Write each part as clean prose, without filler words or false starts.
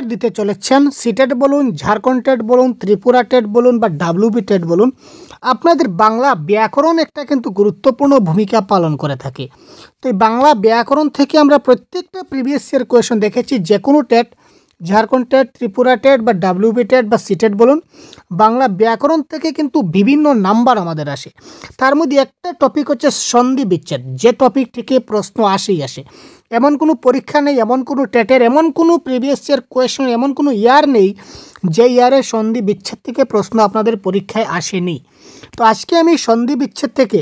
TET দিতে চলেছেন, CTET বলুন, ঝাড়খণ্ড টেট বলুন, ত্রিপুরা টেট বলুন বা ডাব্লিউবি টেট বলুন, আপনাদের বাংলা ব্যাকরণ একটা কিন্তু গুরুত্বপূর্ণ ভূমিকা পালন করে থাকে। তো এই বাংলা ব্যাকরণ থেকে আমরা প্রত্যেকটা প্রিভিয়াস ইয়ার কোয়েশন দেখেছি, যে কোনো TET, Jharkhand TET, Tripura TET বা ডাব্লিউবি টেট বা সিটেট বলুন, বাংলা ব্যাকরণ থেকে কিন্তু বিভিন্ন নাম্বার আমাদের আসে। তার মধ্যে একটা টপিক হচ্ছে সন্ধি বিচ্ছেদ, যে টপিক থেকে প্রশ্ন আসেই আসে। এমন কোনো পরীক্ষা নেই, এমন কোনো টেটের, এমন কোনো প্রিভিয়াস ইয়ার কোয়েশন, এমন কোনো ইয়ার নেই যে ইয়ারে সন্ধি বিচ্ছেদ থেকে প্রশ্ন আপনাদের পরীক্ষায় আসেনি। তো আজকে আমি সন্ধি বিচ্ছেদ থেকে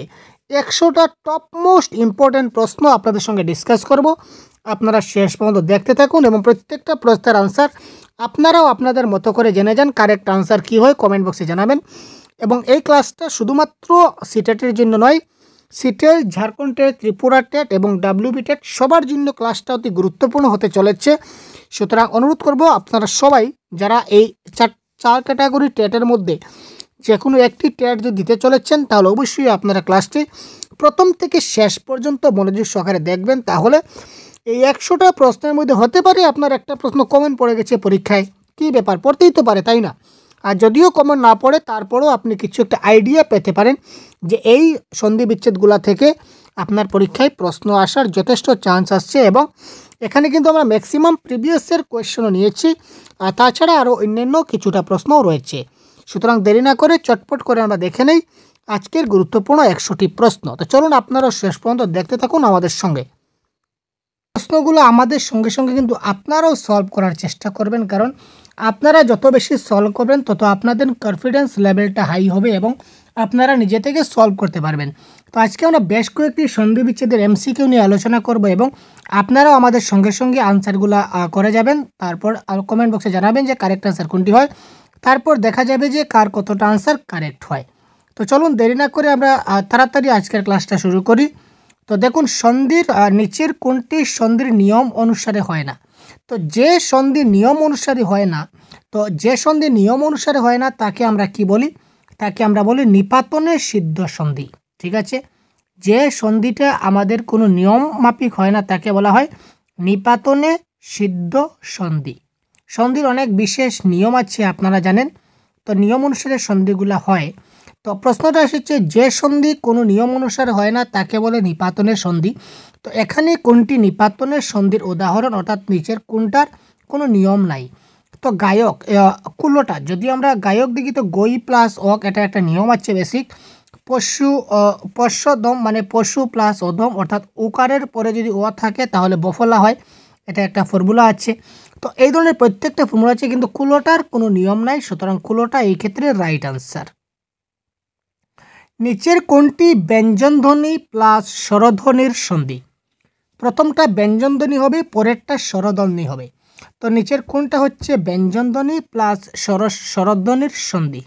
100টা টপ মোস্ট ইম্পর্ট্যান্ট প্রশ্ন আপনাদের সঙ্গে ডিসকাস করব। আপনারা শেষ পর্যন্ত দেখতে থাকুন এবং প্রত্যেকটা প্রশ্নের আনসার আপনারাও আপনাদের মতো করে জেনে যান। কারেক্ট আনসার কী হয় কমেন্ট বক্সে জানাবেন। এবং এই ক্লাসটা শুধুমাত্র সিটেটের জন্য নয়, CTET, Jharkhand TET, Tripura TET এবং ডাব্লিউবি টেট সবার জন্য ক্লাসটা অতি গুরুত্বপূর্ণ হতে চলেছে। সুতরাং অনুরোধ করব আপনারা সবাই যারা এই চার ক্যাটাগরি টেটের মধ্যে যে কোনো একটি টেট যদি দিতে চলেছেন, তাহলে অবশ্যই আপনারা ক্লাসটি প্রথম থেকে শেষ পর্যন্ত মনোযোগ সহকারে দেখবেন। তাহলে এই 100টা প্রশ্নের মধ্যে হতে পারে আপনার একটা প্রশ্ন কমন পড়ে গেছে পরীক্ষায়, কী ব্যাপার, পড়তেই তো পারে, তাই না? আর যদিও কমন না পড়ে, তারপরেও আপনি কিছু একটা আইডিয়া পেতে পারেন যে এই সন্ধি বিচ্ছেদগুলো থেকে আপনার পরীক্ষায় প্রশ্ন আসার যথেষ্ট চান্স আসছে। এবং এখানে কিন্তু আমরা ম্যাক্সিমাম প্রিভিয়াস ইয়ার কোয়েশ্চনও নিয়েছি, আর তাছাড়া আরও অন্যান্য কিছুটা প্রশ্নও রয়েছে। সুতরাং দেরি না করে চটপট করে আমরা দেখে নেই আজকের গুরুত্বপূর্ণ 100টি প্রশ্ন। তো চলুন আপনারা শেষ পর্যন্ত দেখতে থাকুন আমাদের সঙ্গে। প্রশ্নগুলো আমাদের সঙ্গে সঙ্গে কিন্তু আপনারাও সলভ করার চেষ্টা করবেন, কারণ আপনারা যত বেশি সলভ করবেন তত আপনাদের কনফিডেন্স লেভেলটা হাই হবে এবং আপনারা নিজে থেকে সলভ করতে পারবেন। তো আজকে আমরা বেশ কয়েকটি সন্ধি বিচ্ছেদের এমসিকিউ নিয়ে আলোচনা করব এবং আপনারাও আমাদের সঙ্গে সঙ্গে আনসারগুলো করে যাবেন। তারপর কমেন্ট বক্সে জানাবেন যে কারেক্ট আনসার কোনটি হয়, তারপর দেখা যাবে যে কার কতটা আনসার কারেক্ট হয়। তো চলুন দেরি না করে আমরা তাড়াতাড়ি আজকের ক্লাসটা শুরু করি। তো দেখুন, সন্ধির নিচের কোনটি সন্ধির নিয়ম অনুসারে হয় না? তো যে সন্ধি নিয়ম অনুসারে হয় না, তাকে আমরা কি বলি? তাকে আমরা বলি নিপাতনে সিদ্ধ সন্ধি। ঠিক আছে, যে সন্ধিটা আমাদের কোনো নিয়ম মাফিক হয় না তাকে বলা হয় নিপাতনে সিদ্ধ সন্ধি। সন্ধির অনেক বিশেষ নিয়ম আছে, আপনারা জানেন। তো নিয়ম অনুসারে সন্ধিগুলো হয়। তো প্রশ্নটা এসেছে, যে সন্ধি কোনো নিয়ম অনুসারে হয় না তাকে বলে নিপাতনের সন্ধি। তো এখানে কোনটি নিপাতনের সন্ধির উদাহরণ, অর্থাৎ নিচের কোনটার কোনো নিয়ম নাই? তো গায়ক, কুলোটা, যদি আমরা গায়ক দেখি তো গই প্লাস অক, এটা একটা নিয়ম আছে বেসিক। পশুদম মানে পশু প্লাস অধম, অর্থাৎ উকারের পরে যদি ও থাকে তাহলে বফলা হয়, এটা একটা ফর্মুলা আছে। তো এই ধরনের প্রত্যেকটা ফর্মুলা আছে, কিন্তু কুলোটার কোনো নিয়ম নাই। সুতরাং কুলোটা এই ক্ষেত্রে রাইট আনসার। নিচের কোনটি ব্যঞ্জনধ্বনি প্লাস স্বরধ্বনির সন্ধি? প্রথমটা ব্যঞ্জনধ্বনি হবে, পরেরটা স্বরধ্বনি হবে। তো নিচের কোনটা হচ্ছে ব্যঞ্জনধ্বনি প্লাস স্বরধ্বনির সন্ধি?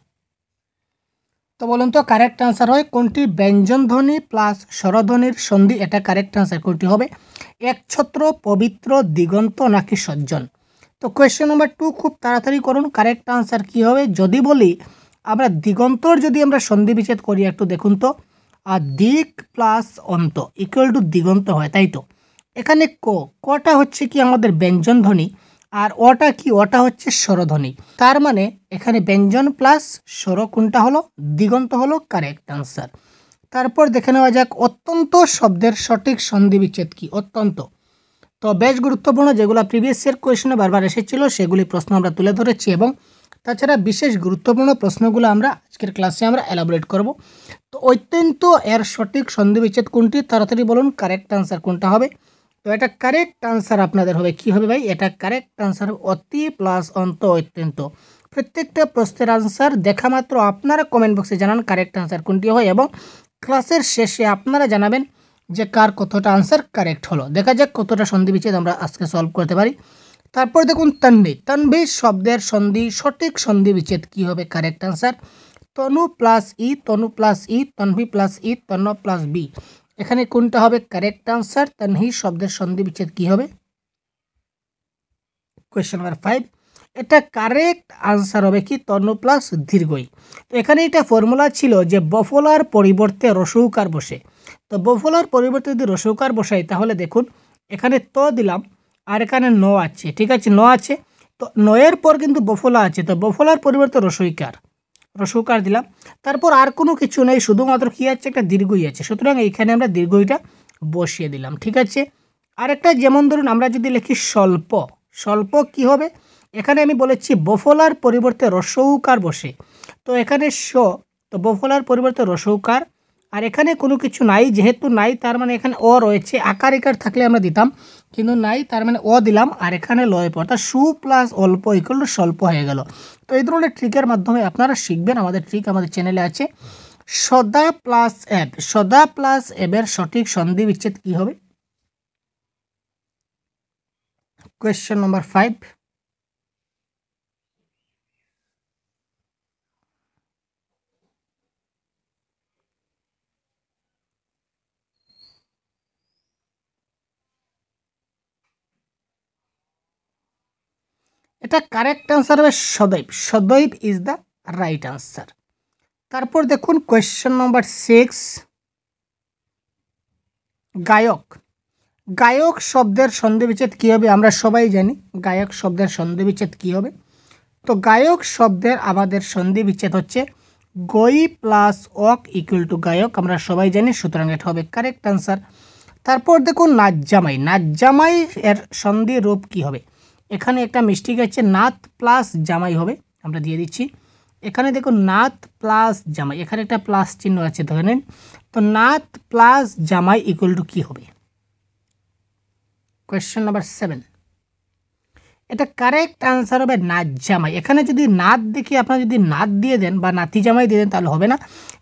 তো বলুন তো কারেক্ট আনসার হয় কোনটি? ব্যঞ্জনধ্বনি প্লাস স্বরধ্বনির সন্ধি। এটা কারেক্ট আনসার কোনটি হবে? একছত্র, পবিত্র, দিগন্ত নাকি সজ্জন? তো কোয়েশ্চেন নাম্বার 2 খুব তাড়াতাড়ি করুন, কারেক্ট আনসার কি হবে? যদি বলি আমরা দিগন্তর যদি আমরা সন্ধি বিচ্ছেদ করি, একটু দেখুন তো, আর দিক প্লাস অন্ত ইকুয়াল টু দিগন্ত হয়, তাই তো? এখানে কটা হচ্ছে কি আমাদের ব্যঞ্জনধ্বনি, আর ওটা কি? ওটা হচ্ছে স্বরধ্বনি। তার মানে এখানে ব্যঞ্জন প্লাস স্বর কোনটা হলো? দিগন্ত হলো কারেক্ট আনসার। তারপর দেখে নেওয়া যাক অত্যন্ত শব্দের সঠিক সন্ধি বিচ্ছেদ কি? অত্যন্ত তো বেশ গুরুত্বপূর্ণ, যেগুলো প্রিভিয়াস ইয়ার কোয়েশনে বারবার এসেছিল সেগুলি প্রশ্ন আমরা তুলে ধরেছি, এবং তাছাড়া বিশেষ গুরুত্বপূর্ণ প্রশ্নগুলো আমরা আজকের ক্লাসে আমরা এলাবোরেট করব। তো অত্যন্ত এর সঠিক সন্ধি বিচ্ছেদ কোনটি? তাড়াতাড়ি বলুন কারেক্ট আনসার কোনটা হবে? তো এটা কারেক্ট আনসার আপনাদের হবে কি হবে ভাই? এটা কারেক্ট আনসার অতি প্লাস অন্ত অত্যন্ত। প্রত্যেকটা প্রশ্নের আনসার দেখা মাত্র আপনারা কমেন্ট বক্সে জানান কারেক্ট আনসার কোনটি হয়, এবং ক্লাসের শেষে আপনারা জানাবেন যে কার কতটা আনসার কারেক্ট হলো। দেখা যাক কতটা সন্ধি বিচ্ছেদ আমরা আজকে সলভ করতে পারি। তারপর দেখুন তন্বী শব্দের সন্ধি সঠিক সন্ধি বিচ্ছেদ কি হবে? কারেক্ট আনসার তনু প্লাস ই, তনু প্লাস ই, তন্বী প্লাস ই, তন্ন প্লাস বি। এখানে কোনটা হবে কারেক্ট আনসার? তন্বী শব্দের সন্ধি বিচ্ছেদ কি হবে? কোয়েশ্চেন নাম্বার 5, এটা কারেক্ট আনসার হবে কি? তনু প্লাস দীর্ঘই। তো এখানে এটা ফর্মুলা ছিল যে বফলার পরিবর্তে রসৌকার বসে। তো বফলার পরিবর্তে যদি রসৌকার বসাই তাহলে দেখুন এখানে ত দিলাম আর এখানে ন আছে, ঠিক আছে, ন আছে, তো নয়ের পর কিন্তু বফলা আছে, তো বফলার পরিবর্তে রসইকার দিলাম। তারপর আর কোনো কিছু নেই, শুধুমাত্র কী আছে, একটা দীর্ঘই আছে, সুতরাং এইখানে আমরা দীর্ঘইটা বসিয়ে দিলাম। ঠিক আছে। আরেকটা যেমন ধরুন আমরা যদি লিখি স্বল্প কি হবে, এখানে আমি বলেছি বফলার পরিবর্তে রসৌকার বসে, তো এখানে তো বফলার পরিবর্তে রসৌকার, আর এখানে কোনো কিছু নাই, যেহেতু নাই তার মানে এখানে অ রয়েছে, আকার ইকার থাকলে আমরা দিতাম, কিন্তু নাই তার মানে অ দিলাম, আর এখানে লয় পর, অর্থাৎ সু প্লাস অল্প ইকুয়াল টু স্বল্প হয়ে গেল। তো এই ধরনের ট্রিকের মাধ্যমে আপনারা শিখবেন। আমাদের ট্রিক আমাদের চ্যানেলে আছে। সদা প্লাস এর সঠিক সন্ধি বিচ্ছেদ কি হবে? Question number 5। এটা কারেক্ট আনসার হবে সদৈব ইজ দ্য রাইট আনসার। তারপর দেখুন কোয়েশ্চেন নম্বর 6, গায়ক শব্দের সন্ধি বিচ্ছেদ কী হবে? আমরা সবাই জানি গায়ক শব্দের সন্ধি বিচ্ছেদ কী হবে। তো গায়ক শব্দের আমাদের সন্ধি বিচ্ছেদ হচ্ছে গই প্লাস অক ইকুয়াল টু গায়ক, আমরা সবাই জানি, সুতরাং এটা হবে কারেক্ট আনসার। তারপর দেখুন নাচ এর সন্ধি রূপ কী হবে? এখানে একটা মিস্টেক আছে, নাত প্লাস জামাই হবে, আমরা দিয়ে দিচ্ছি। এখানে দেখুন নাত প্লাস জামাই, এখানে একটা প্লাস চিহ্ন আছে ধরে নিন। তো নাত প্লাস জামাই ইকুয়াল টু কী হবে? Question number 7। এটা কারেক্ট আনসার হবে নাচ জামাই। এখানে যদি নাত দেখি আপনারা যদি নাত দিয়ে দেন বা নাতি জামাই দিয়ে দেন তাহলে হবে না।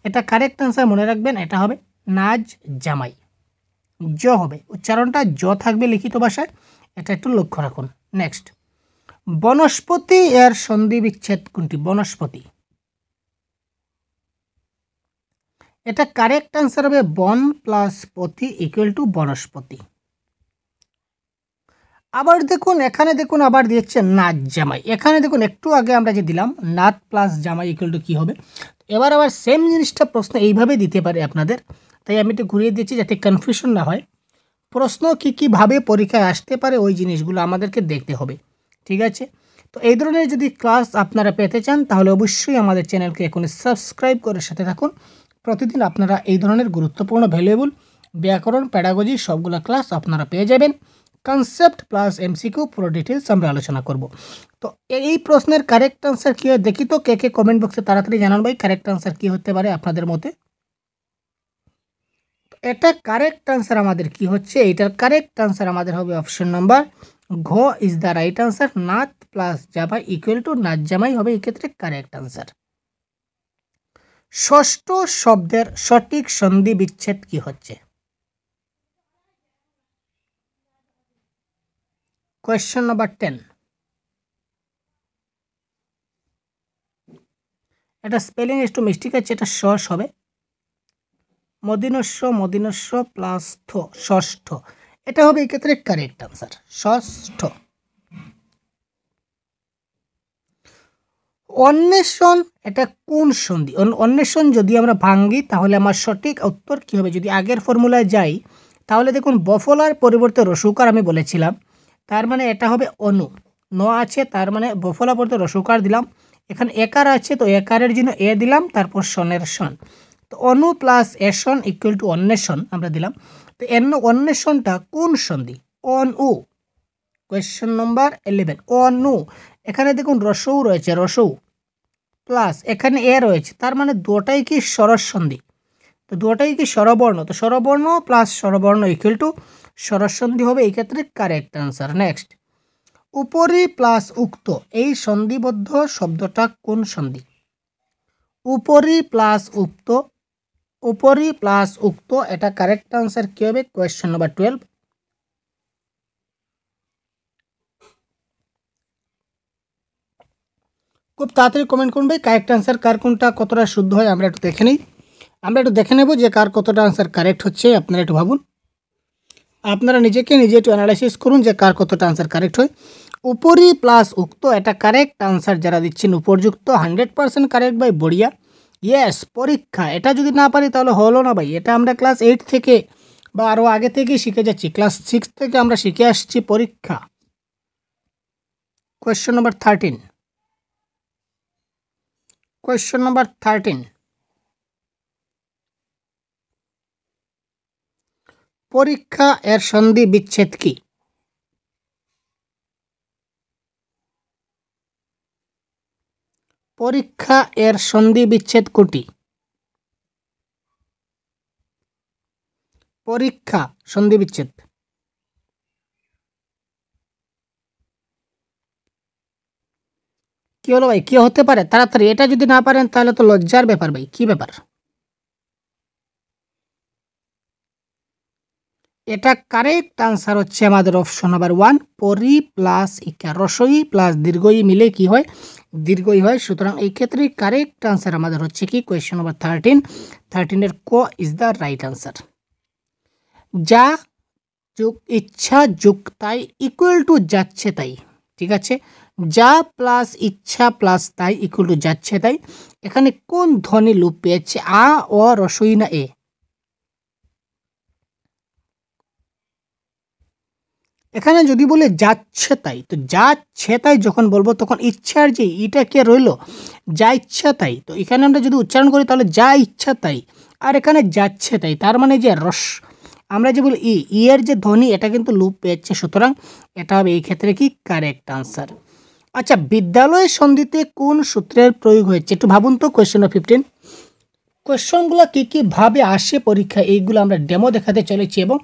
এটা কারেক্ট আনসার মনে রাখবেন, এটা হবে নাচ জামাই। জ হবে, উচ্চারণটা জ থাকবে লিখিত ভাষায়, এটা একটু লক্ষ্য রাখুন। নেক্সট, বনস্পতি এর সন্ধি বিচ্ছেদ কোনটি? বনস্পতি, এটা কারেক্ট আনসার হবে বন প্লাস পতি ইকুয়াল টু বনস্পতি। আবার দেখুন এখানে দেখুন আবার দিয়েছে নাচ জামাই, এখানে দেখুন একটু আগে আমরা যে দিলাম নাত প্লাস জামাই ইকুয়াল টু কী হবে। এবার আবার সেম জিনিসটা প্রশ্ন এইভাবে দিতে পারে আপনাদের, তাই আমি একটু ঘুরিয়ে দিচ্ছি যাতে কনফিউশন না হয়। প্রশ্ন কীভাবে পরীক্ষায় আসতে পারে ওই জিনিসগুলো আমাদেরকে দেখতে হবে। ঠিক আছে। তো এই ধরনের যদি ক্লাস আপনারা পেতে চান তাহলে অবশ্যই আমাদের চ্যানেলকে এখন সাবস্ক্রাইব করে সাথে থাকুন। প্রতিদিন আপনারা এই ধরনের গুরুত্বপূর্ণ ভ্যালুয়েবল ব্যাকরণ প্যাডাগজি সবগুলো ক্লাস আপনারা পেয়ে যাবেন। কনসেপ্ট প্লাস এমসিকিউ পুরো ডিটেলস আমরা আলোচনা করব। তো এই প্রশ্নের কারেক্ট আনসার কী হয় দেখি তো, কে কমেন্ট বক্সে তাড়াতাড়ি জানান ভাই কারেক্ট আনসার কী হতে পারে আপনাদের মতে। এটা কারেক্ট আনসার আমাদের কি হচ্ছে? এটার কারেক্ট আনসার আমাদের হবে অপশন নাম্বার ঘ ইজ দ্য রাইট আনসার। নাত প্লাস জামাই ইকুয়াল টু নাচ জামাই হবে এক্ষেত্রে কারেক্ট আনসার। ষষ্ঠ শব্দের সঠিক সন্ধি বিচ্ছেদ কি হচ্ছে? Question number 10। এটা স্পেলিং একটু মিস্টেক আছে, এটা ষষ্ঠ হবে, মদিনস্য প্লাস ষষ্ঠ, এটা হবে এক্ষেত্রে কারেক্ট আনসার ষষ্ঠ। অন্বেষণ এটা কোন সন্ধি? অন্বেষণ যদি আমরা ভাঙ্গি তাহলে আমার সঠিক উত্তর কী হবে? যদি আগের ফর্মুলায় যাই তাহলে দেখুন বফলার পরিবর্তে রসৌকার আমি বলেছিলাম, তার মানে এটা হবে অনু, ন আছে তার মানে বফলা পরিবর্তে রসৌকার দিলাম। এখানে একার আছে তো একারের জন্য এ দিলাম, তারপর সনের সন, তো অনু প্লাস এসন ইকুয়াল টু অন্বেষণ আমরা দিলাম। তো অন্বেষণটা কোন সন্ধি? অনু। কোয়েশ্চেন নম্বর 11, অনু। এখানে দেখুন রসৌ রয়েছে, রসৌ প্লাস এখানে এ রয়েছে, তার মানে দুটাই কি স্বরস সন্ধি, তো দুটাই কি স্বরবর্ণ, তো স্বরবর্ণ প্লাস স্বরবর্ণ ইকুয়াল টু স্বরস সন্ধি হবে এই ক্ষেত্রে কারেক্ট আনসার। নেক্সট, উপরি প্লাস উক্ত এই সন্ধিবদ্ধ শব্দটা কোন সন্ধি? উপরি প্লাস উক্ত এটা কারেক্ট আনসার কী হবে? Question number 12। খুব তাড়াতাড়ি কমেন্ট করুন ভাই কারেক্ট আনসার কার কোনটা কতটা শুদ্ধ হয়, আমরা একটু দেখে নেব যে কার কতটা আনসার কারেক্ট হচ্ছে। আপনারা একটু ভাবুন, আপনারা নিজে একটু অ্যানালাইসিস করুন যে কার কতটা আনসার কারেক্ট হয়। উপরি প্লাস উক্ত এটা কারেক্ট আনসার যারা দিচ্ছেন উপযুক্ত 100% কারেক্ট ভাই, বড়িয়া। ইয়েস, পরীক্ষা এটা যদি না পারি তাহলে হলো না ভাই, এটা আমরা ক্লাস 8 থেকে বা আরও আগে থেকেই শিখে যাচ্ছি, ক্লাস 6 থেকে আমরা শিখে আসছি পরীক্ষা। Question number 13. Question number 13. পরীক্ষা এর সন্ধি বিচ্ছেদ কি? পরীক্ষা এর সন্ধি বিচ্ছেদ কোটি? পরীক্ষা সন্ধি বিচ্ছেদ কি হলো ভাই? কি হতে পারে তাড়াতাড়ি? এটা যদি না পারেন তাহলে তো লজ্জার ব্যাপার ভাই। কি ব্যাপার? এটা কারেক্ট আনসার হচ্ছে আমাদের অপশন নাম্বার 1, পরি প্লাস ইকার, রসই প্লাস দীর্ঘই মিলে কি হয়? দীর্ঘই হয়। সুতরাং এই ক্ষেত্রে কারেক্ট আনসার আমাদের হচ্ছে কি? কোয়েশ্চন নাম্বার 13 এর ক ইজ দ্য রাইট আনসার। যা যোগ ইচ্ছা যোগ তাই ইকুয়াল টু যাচ্ছে তাই। ঠিক আছে, যা প্লাস ইচ্ছা প্লাস তাই ইকুয়াল টু যাচ্ছে তাই। এখানে কোন ধ্বনি লোপ পেয়েছে? আ, অ, রসই না এ? এখানে যদি বলে যাচ্ছে তাই, তো যাচ্ছে তাই যখন বলবো তখন ইচ্ছার যে ইটা কে রইল? যা ইচ্ছা তাই। তো এখানে আমরা যদি উচ্চারণ করি তাহলে যা ইচ্ছা তাই, আর এখানে যাচ্ছে তাই, তার মানে যে রস, আমরা যে বলি ই এর যে ধ্বনি এটা কিন্তু লুপ পেয়েছে। সুতরাং এটা হবে এই ক্ষেত্রে কি? Correct answer. আচ্ছা, বিদ্যালয় সন্ধিতে কোন সূত্রের প্রয়োগ হয়েছে? একটু ভাবুন তো। Question number 15। কোয়েশ্চনগুলো কী ভাবে আসে পরীক্ষা, এইগুলো আমরা ডেমো দেখাতে চলেছি এবং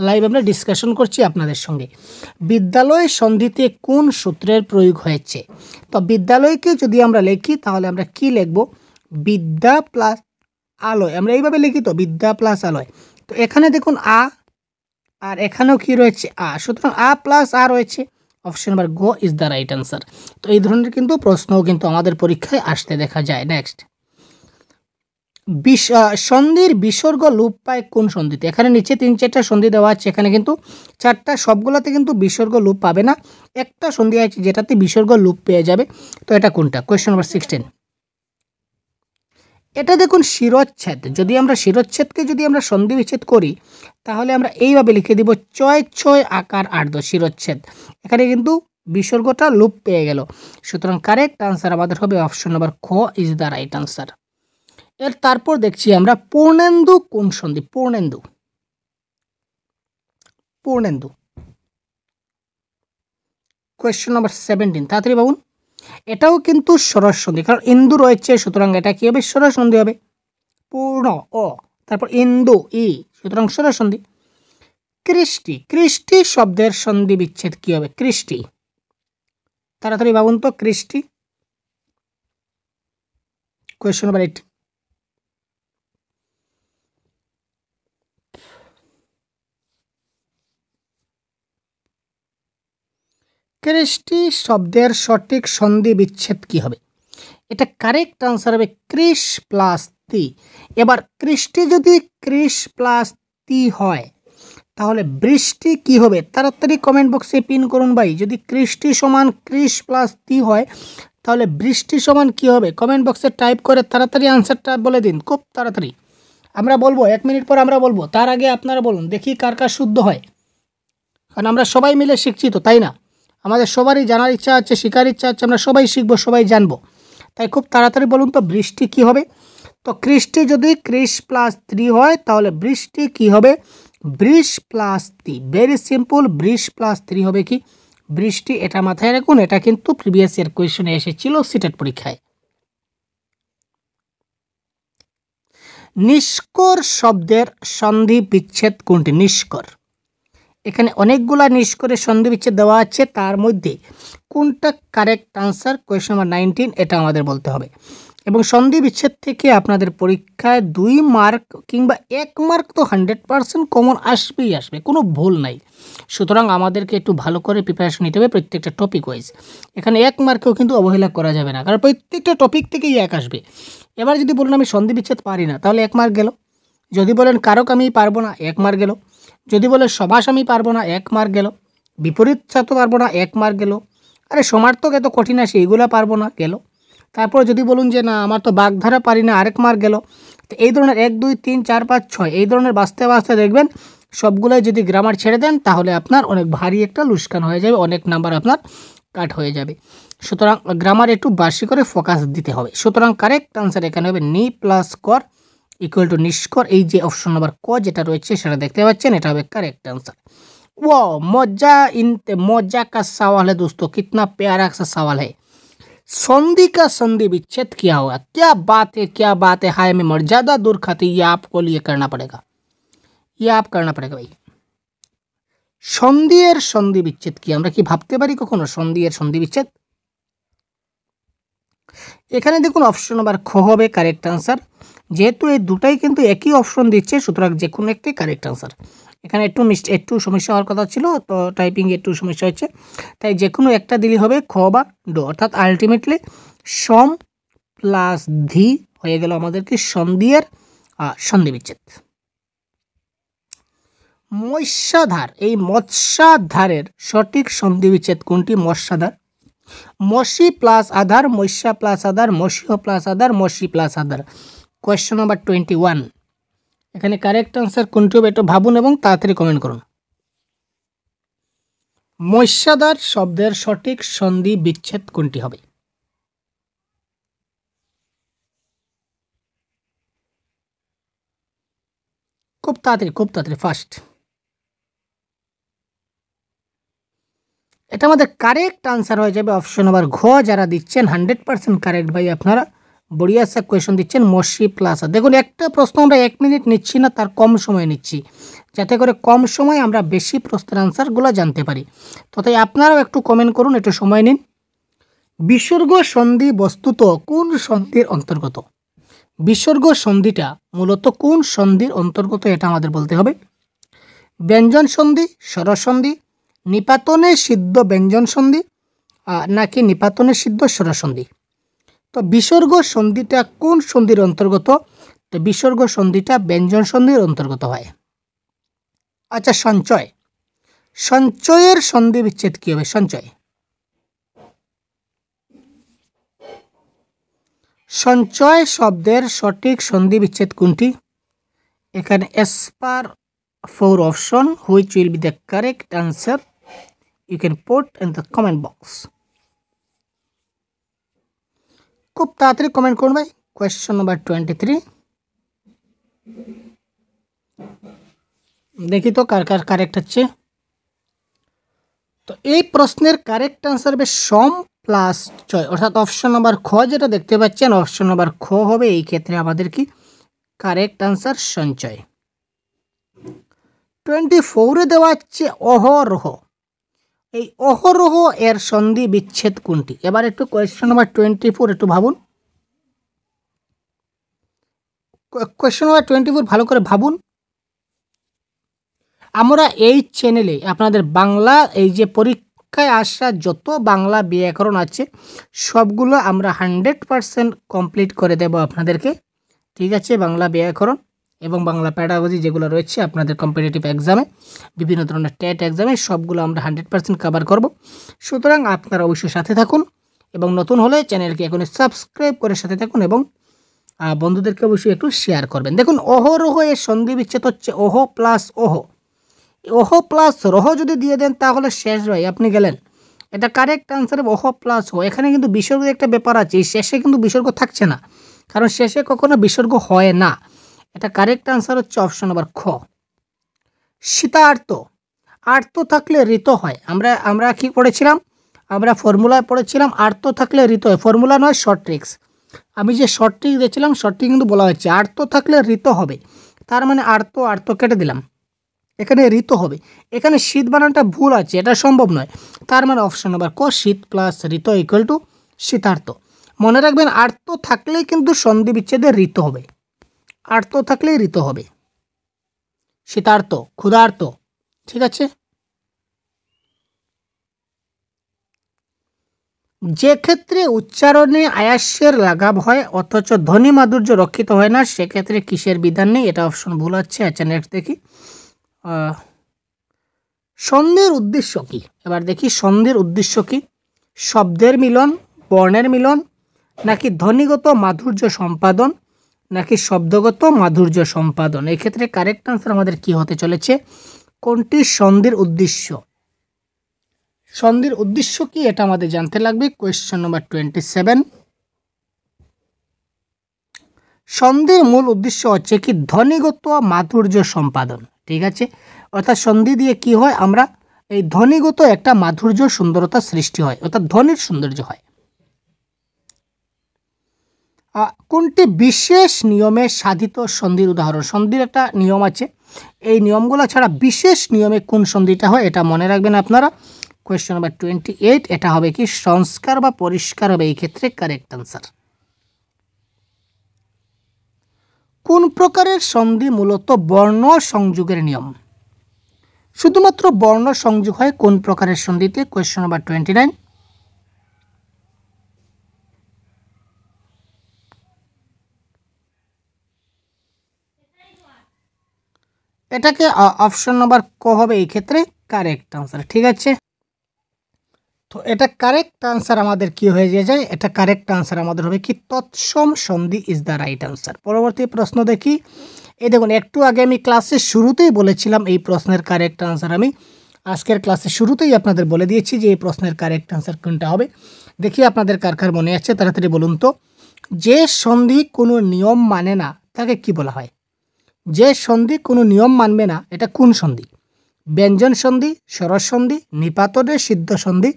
লাইভ আমরা ডিসকাশন করছি আপনাদের সঙ্গে। বিদ্যালয় সন্ধিতে কোন সূত্রের প্রয়োগ হয়েছে? তো বিদ্যালয়কে যদি আমরা লিখি তাহলে আমরা কি লিখব? বিদ্যা প্লাস আলয়। আমরা এইভাবে লিখি তো, বিদ্যা প্লাস আলয়। তো এখানে দেখুন আ, আর এখানেও কি রয়েছে? আ। সুতরাং আ প্লাস আ রয়েছে। Option number go is the right answer. তো এই ধরনের কিন্তু প্রশ্নও কিন্তু আমাদের পরীক্ষায় আসতে দেখা যায়। নেক্সট, সন্ধির বিসর্গ লোপ পায় কোন সন্ধিতে? এখানে নিচে 3-4টা সন্ধি দেওয়া আছে, এখানে কিন্তু 4টা, সবগুলোতে কিন্তু বিসর্গ লোপ পাবে না। একটা সন্ধি আছে যেটাতে বিসর্গ লোপ পেয়ে যাবে। তো এটা কোনটা? Question number 16। এটা দেখুন শিরচ্ছেদ। যদি আমরা শিরচ্ছেদকে যদি আমরা সন্ধি বিচ্ছেদ করি তাহলে আমরা এইভাবে লিখে দিব চয় ছয় আকার আর্ধ শিরচ্ছেদ। এখানে কিন্তু বিসর্গটা লোপ পেয়ে গেল। সুতরাং কারেক্ট আনসার আমাদের হবে অপশন নাম্বার খ ইজ দ্য রাইট আনসার। এর তারপর দেখছি আমরা পূর্ণেন্দু কোন সন্ধি? পূর্ণেন্দু, পূর্ণেন্দু। কোয়েশ্চন নাম্বার 17, তাড়াতাড়ি ভাবুন। এটাও কিন্তু সরস সন্ধি, কারণ ইন্দু রয়েছে, সুতরাং এটা কি হবে? সরস সন্ধি হবে। পূর্ণ অ, তারপর ইন্দু ই, সুতরাং সরস সন্ধি। কৃষ্টি, কৃষ্টি শব্দের সন্ধি বিচ্ছেদ কি হবে? কৃষ্টি, তাড়াতাড়ি ভাবুন তো। কৃষ্টি। Question number 18। কৃষ্টি শব্দের সঠিক সন্ধি বিচ্ছেদ কি হবে? এটা কারেক্ট আনসার হবে কৃষ প্লাস তি। এবার কৃষ্টি যদি কৃষ প্লাস তি হয় তাহলে বৃষ্টি কি হবে? তাড়াতাড়ি কমেন্ট বক্সে পিন করুন ভাই। যদি কৃষ্টি সমান কৃষ প্লাস তি হয় তাহলে বৃষ্টি সমান কি হবে? কমেন্ট বক্সে টাইপ করে তাড়াতাড়ি আনসারটা বলে দিন, খুব তাড়াতাড়ি। আমরা বলবো 1 মিনিট পর, আমরা বলবো, তার আগে আপনারা বলুন, দেখি কার কার শুদ্ধ হয়। কারণ আমরা সবাই মিলে শিখছি তো, তাই না? আমাদের সবারই জানার ইচ্ছা আছে, শেখার ইচ্ছা আছে, আমরা সবাই শিখবো, সবাই জানবো। তাই খুব তাড়াতাড়ি বলুন তো বৃষ্টি কি হবে? তো কৃষ্টি যদি কৃষ প্লাস 3 হয় তাহলে বৃষ্টি কি হবে? বৃষ প্লাস 3। ভেরি সিম্পল, বৃষ প্লাস 3 হবে কি? বৃষ্টি। এটা মাথায় রাখুন, এটা কিন্তু প্রিভিয়াস ইয়ার কোয়েশনে এসেছিল সিটেট পরীক্ষায়। নিষ্কর শব্দের সন্ধি বিচ্ছেদ কোনটি? নিষ্কর। এখানে অনেকগুলা নিষ্করের সন্ধি বিচ্ছেদ দেওয়া আছে, তার মধ্যে কোনটা কারেক্ট আনসার? কোয়েশ্চন নাম্বার 19, এটা আমাদের বলতে হবে। এবং সন্ধি বিচ্ছেদ থেকে আপনাদের পরীক্ষায় 2 মার্ক কিংবা 1 মার্ক তো 100% কমন আসবেই আসবে, কোনো ভুল নাই। সুতরাং আমাদেরকে একটু ভালো করে প্রিপারেশন নিতে হবে প্রত্যেকটা টপিক ওয়াইজ। এখানে 1 মার্কেও কিন্তু অবহেলা করা যাবে না, কারণ প্রত্যেকটা টপিক থেকেই 1 আসবে। এবার যদি বলুন আমি সন্ধি বিচ্ছেদ পারি না তাহলে 1 মার্ক গেল। যদি বলেন কারক আমি পারবো না, 1 মার্ক গেল। যদি বলে সমাস আমি পারবো না, 1 মার্ক গেল। বিপরীত সাথে পারবো না, 1 মার্ক গেল। আরে সমার্থক এত কঠিন আসে, এইগুলো পারবো না, গেল। তারপর যদি বলুন যে না আমার তো বাগধারা পারি না, আরেক মার্ক গেল। তো এই ধরনের 1 2 3 4 5 6 এই ধরনের বাঁচতে বাঁচতে দেখবেন সবগুলোই যদি গ্রামার ছেড়ে দেন তাহলে আপনার অনেক ভারী একটা লুস্কান হয়ে যাবে, অনেক নাম্বার আপনার কাট হয়ে যাবে। সুতরাং গ্রামার একটু বেশি করে ফোকাস দিতে হবে। সুতরাং কারেক্ট আনসার এখানে হবে নি প্লাস কর ইকুয়াল টু নিষ্কর। এই যে অপশন নাম্বার ক যেটা রয়েছে সেটা দেখতে পাচ্ছেন, এটা হবে কারেক্ট आंसर। वो मजा का सवाल है दोस्तों, कितना प्यारा सा सवाल है। संधि का संधि विच्छेद क्या होगा? क्या बात है, क्या बात है। हाय में मर्यादा दूर खाती, ये आपको लिए करना पड़ेगा, ये आप करना पड़ेगा भाई। সন্ধি এর সন্ধি বিচ্ছেদ কি? আমরা কি ভাবতে পারি কখনো সন্ধি এর সন্ধি বিচ্ছেদ? এখানে দেখুন অপশন নাম্বার খ হবে কারেক্ট आंसर। যেহেতু এই দুটাই কিন্তু একই অপশন দিচ্ছে, সুতরাং যে কোনো একটি কারেক্ট आंसर। এখানে একটু সমস্যা হওয়ার কথা ছিল, তো টাইপিং একটু সমস্যা হচ্ছে, তাই যে কোনো একটা দিলেই হবে খ বা ড, অর্থাৎ আলটিমেটলি সম প্লাস ধি হয়ে গেল আমাদের কি সন্ধি এর সন্ধি বিচ্ছেদ। মৎস্যাধার, এই মৎস্যাধারের সঠিক সন্ধি বিচ্ছেদ কোনটি? মৎস্যাধার, মসি প্লাস আধার, মৎস্যা প্লাস আধার, মৎস্য প্লাস আধার, মসি প্লাস আধার। কোয়েশ্চন নাম্বার 21, এখানে কারেক্ট আনসার কোনটি হবে একটু ভাবুন এবং তাড়াতাড়ি কমেন্ট করুন। মৎস্যাধার শব্দের সঠিক সন্ধি বিচ্ছেদ কোনটি হবে? খুব তাড়াতাড়ি ফাস্ট। এটা আমাদের কারেক্ট আনসার হয়ে যাবে অপশন নাম্বার ঘ। যারা দিচ্ছেন 100% কারেক্ট ভাই, আপনারা বড়িয়া সা কোয়েশন দিচ্ছেন মসি প্লাস। দেখুন একটা প্রশ্ন আমরা 1 মিনিট নিচ্ছি না, তার কম সময় নিচ্ছি, যাতে করে কম সময় আমরা বেশি প্রশ্নের আনসারগুলো জানতে পারি। তো তাই আপনারাও একটু কমেন্ট করুন, একটু সময় নিন। বিসর্গ সন্ধি বস্তুত কোন সন্ধির অন্তর্গত? বিসর্গ সন্ধিটা মূলত কোন সন্ধির অন্তর্গত এটা আমাদের বলতে হবে। ব্যঞ্জন সন্ধি, স্বরসন্ধি, নিপাতনে সিদ্ধ ব্যঞ্জন সন্ধি নাকি নিপাতনে সিদ্ধ স্বরসন্ধি? তো বিসর্গ সন্ধিটা কোন সন্ধির অন্তর্গত? তো বিসর্গ সন্ধিটা ব্যঞ্জন সন্ধির অন্তর্গত হয়। আচ্ছা, সঞ্চয়, সঞ্চয়ের সন্ধি বিচ্ছেদ কি হবে? সঞ্চয়, সঞ্চয় শব্দের সঠিক সন্ধি বিচ্ছেদ কোনটি? এখানে as per 4 option which will be the correct answer you can put in the comment box। খুব তাড়াতাড়ি কমেন্ট করুন ভাই। কোয়েশ্চন নাম্বার 23, দেখি তো কার কার কারেক্ট হচ্ছে। তো এই প্রশ্নের কারেক্ট আনসার হবে সম প্লাস চয়, অর্থাৎ অপশন নাম্বার খ যেটা দেখতে পাচ্ছেন অপশন নাম্বার খ হবে এই ক্ষেত্রে আমাদের কি কারেক্ট আনসার সঞ্চয়। 24 দেওয়া হচ্ছে অহরহ, এই অহরহ এর সন্ধি বিচ্ছেদ কোনটি? এবার একটু কোয়েশ্চন নাম্বার 24 একটু ভাবুন। কোয়েশ্চন নাম্বার 24 ভালো করে ভাবুন। আমরা এই চ্যানেলে আপনাদের বাংলা এই যে পরীক্ষায় আসা যত বাংলা ব্যাকরণ আছে সবগুলো আমরা 100% কমপ্লিট করে দেব আপনাদেরকে, ঠিক আছে? বাংলা ব্যাকরণ এবং বাংলা প্যাডাগজি যেগুলো রয়েছে আপনাদের কম্পিটিটিভ এক্সামে, বিভিন্ন ধরনের টেট এক্সামে সবগুলো আমরা 100% কভার করব। সুতরাং আপনারা অবশ্যই সাথে থাকুন এবং নতুন হলে চ্যানেলকে এখন সাবস্ক্রাইব করে সাথে থাকুন এবং বন্ধুদেরকে অবশ্যই একটু শেয়ার করবেন। দেখুন অহরহ এর সন্ধি বিচ্ছেদ হচ্ছে ওহ প্লাস ওহ, ওহ প্লাস রহ যদি দিয়ে দেন তাহলে শেষ ভাই, আপনি গেলেন। এটা কারেক্ট আনসার ওহ প্লাস ও। এখানে কিন্তু বিসর্গের একটা ব্যাপার আছে, শেষে কিন্তু বিসর্গ থাকছে না, কারণ শেষে কখনো বিসর্গ হয় না। এটা কারেক্ট আনসার হচ্ছে অপশন নাম্বার খ। শীতার্ত, আর্ত থাকলে ঋত হয়। আমরা কি পড়েছিলাম? আমরা ফর্মুলায় পড়েছিলাম আর্ত থাকলে ঋত হয়, ফর্মুলা নয় শর্ট ট্রিক্স। আমি যে শর্ট ট্রিক দিয়েছিলাম শর্ট ট্রিক কিন্তু বলা হচ্ছে আর্ত থাকলে ঋত হবে, তার মানে আর্ত কেটে দিলাম, এখানে ঋত হবে। এখানে শীত বানানটা ভুল আছে, এটা সম্ভব নয়, তার মানে অপশন নাম্বার ক শীত প্লাস ঋত ইকুয়াল টু শীতার্ত। মনে রাখবেন আর্ত থাকলেই কিন্তু সন্ধি বিচ্ছেদে ঋত হবে, আর্ত থাকলেই ঋত হবে। শীতার্ত, ক্ষুধার্ত, ঠিক আছে? যে ক্ষেত্রে উচ্চারণে আয়াসের লাঘব হয় অথচ ধ্বনি মাধুর্য রক্ষিত হয় না সেক্ষেত্রে কিসের বিধান নেই? এটা অপশন ভুল আছে। আচ্ছা নেক্সট দেখি, সন্ধির উদ্দেশ্য কি? এবার দেখি সন্ধির উদ্দেশ্য কি। শব্দের মিলন, বর্ণের মিলন, নাকি ধ্বনিগত মাধুর্য সম্পাদন, নাকি শব্দগত মাধুর্য সম্পাদন? এক্ষেত্রে কারেক্ট আনসার আমাদের কি হতে চলেছে? কোনটি সন্ধির উদ্দেশ্য? সন্ধির উদ্দেশ্য কি এটা আমাদের জানতে লাগবে। কোয়েশ্চেন নম্বর 27, সন্ধির মূল উদ্দেশ্য হচ্ছে কি ধ্বনিগত মাধুর্য সম্পাদন। ঠিক আছে, অর্থাৎ সন্ধি দিয়ে কি হয়, আমরা এই ধ্বনিগত একটা মাধুর্য সুন্দরতা সৃষ্টি হয়, অর্থাৎ ধ্বনির সৌন্দর্য হয়। কোনটি বিশেষ নিয়মে সাধিত সন্ধির উদাহরণ? সন্ধির একটা নিয়ম আছে, এই নিয়মগুলো ছাড়া বিশেষ নিয়মে কোন সন্ধিটা হয় এটা মনে রাখবেন আপনারা। কোয়েশ্চেন নাম্বার 28, এটা হবে কি সংস্কার বা পরিষ্কার হবে এই ক্ষেত্রে কারেক্ট আনসার। কোন প্রকারের সন্ধি মূলত বর্ণ সংযোগের নিয়ম? শুধুমাত্র বর্ণ সংযোগ হয় কোন প্রকারের সন্ধিতে? কোয়েশ্চেন নাম্বার 29, এটাকে অপশন নাম্বার ক হবে এই ক্ষেত্রে কারেক্ট আনসার। ঠিক আছে, তো এটা কারেক্ট আনসার আমাদের কি হয়ে যায়, এটা কারেক্ট আনসার আমাদের হবে কি তৎসম সন্ধি ইজ দ্য রাইট আনসার। পরবর্তী প্রশ্ন দেখি। এই দেখুন, একটু আগে আমি ক্লাসের শুরুতেই বলেছিলাম এই প্রশ্নের কারেক্ট আনসার আমি আজকের ক্লাসের শুরুতেই আপনাদের বলে দিয়েছি যে এই প্রশ্নের কারেক্ট আনসার কোনটা হবে। দেখি আপনাদের কার কার মনে আছে, তাড়াতাড়ি বলুন তো। যে সন্ধি কোনো নিয়ম মানে না তাকে কি বলা হয়? যে সন্ধি কোনো নিয়ম মানবে না এটা কোন সন্ধি? ব্যঞ্জন সন্ধি, স্বরজ সন্ধি, নিপাতনের সিদ্ধ সন্ধি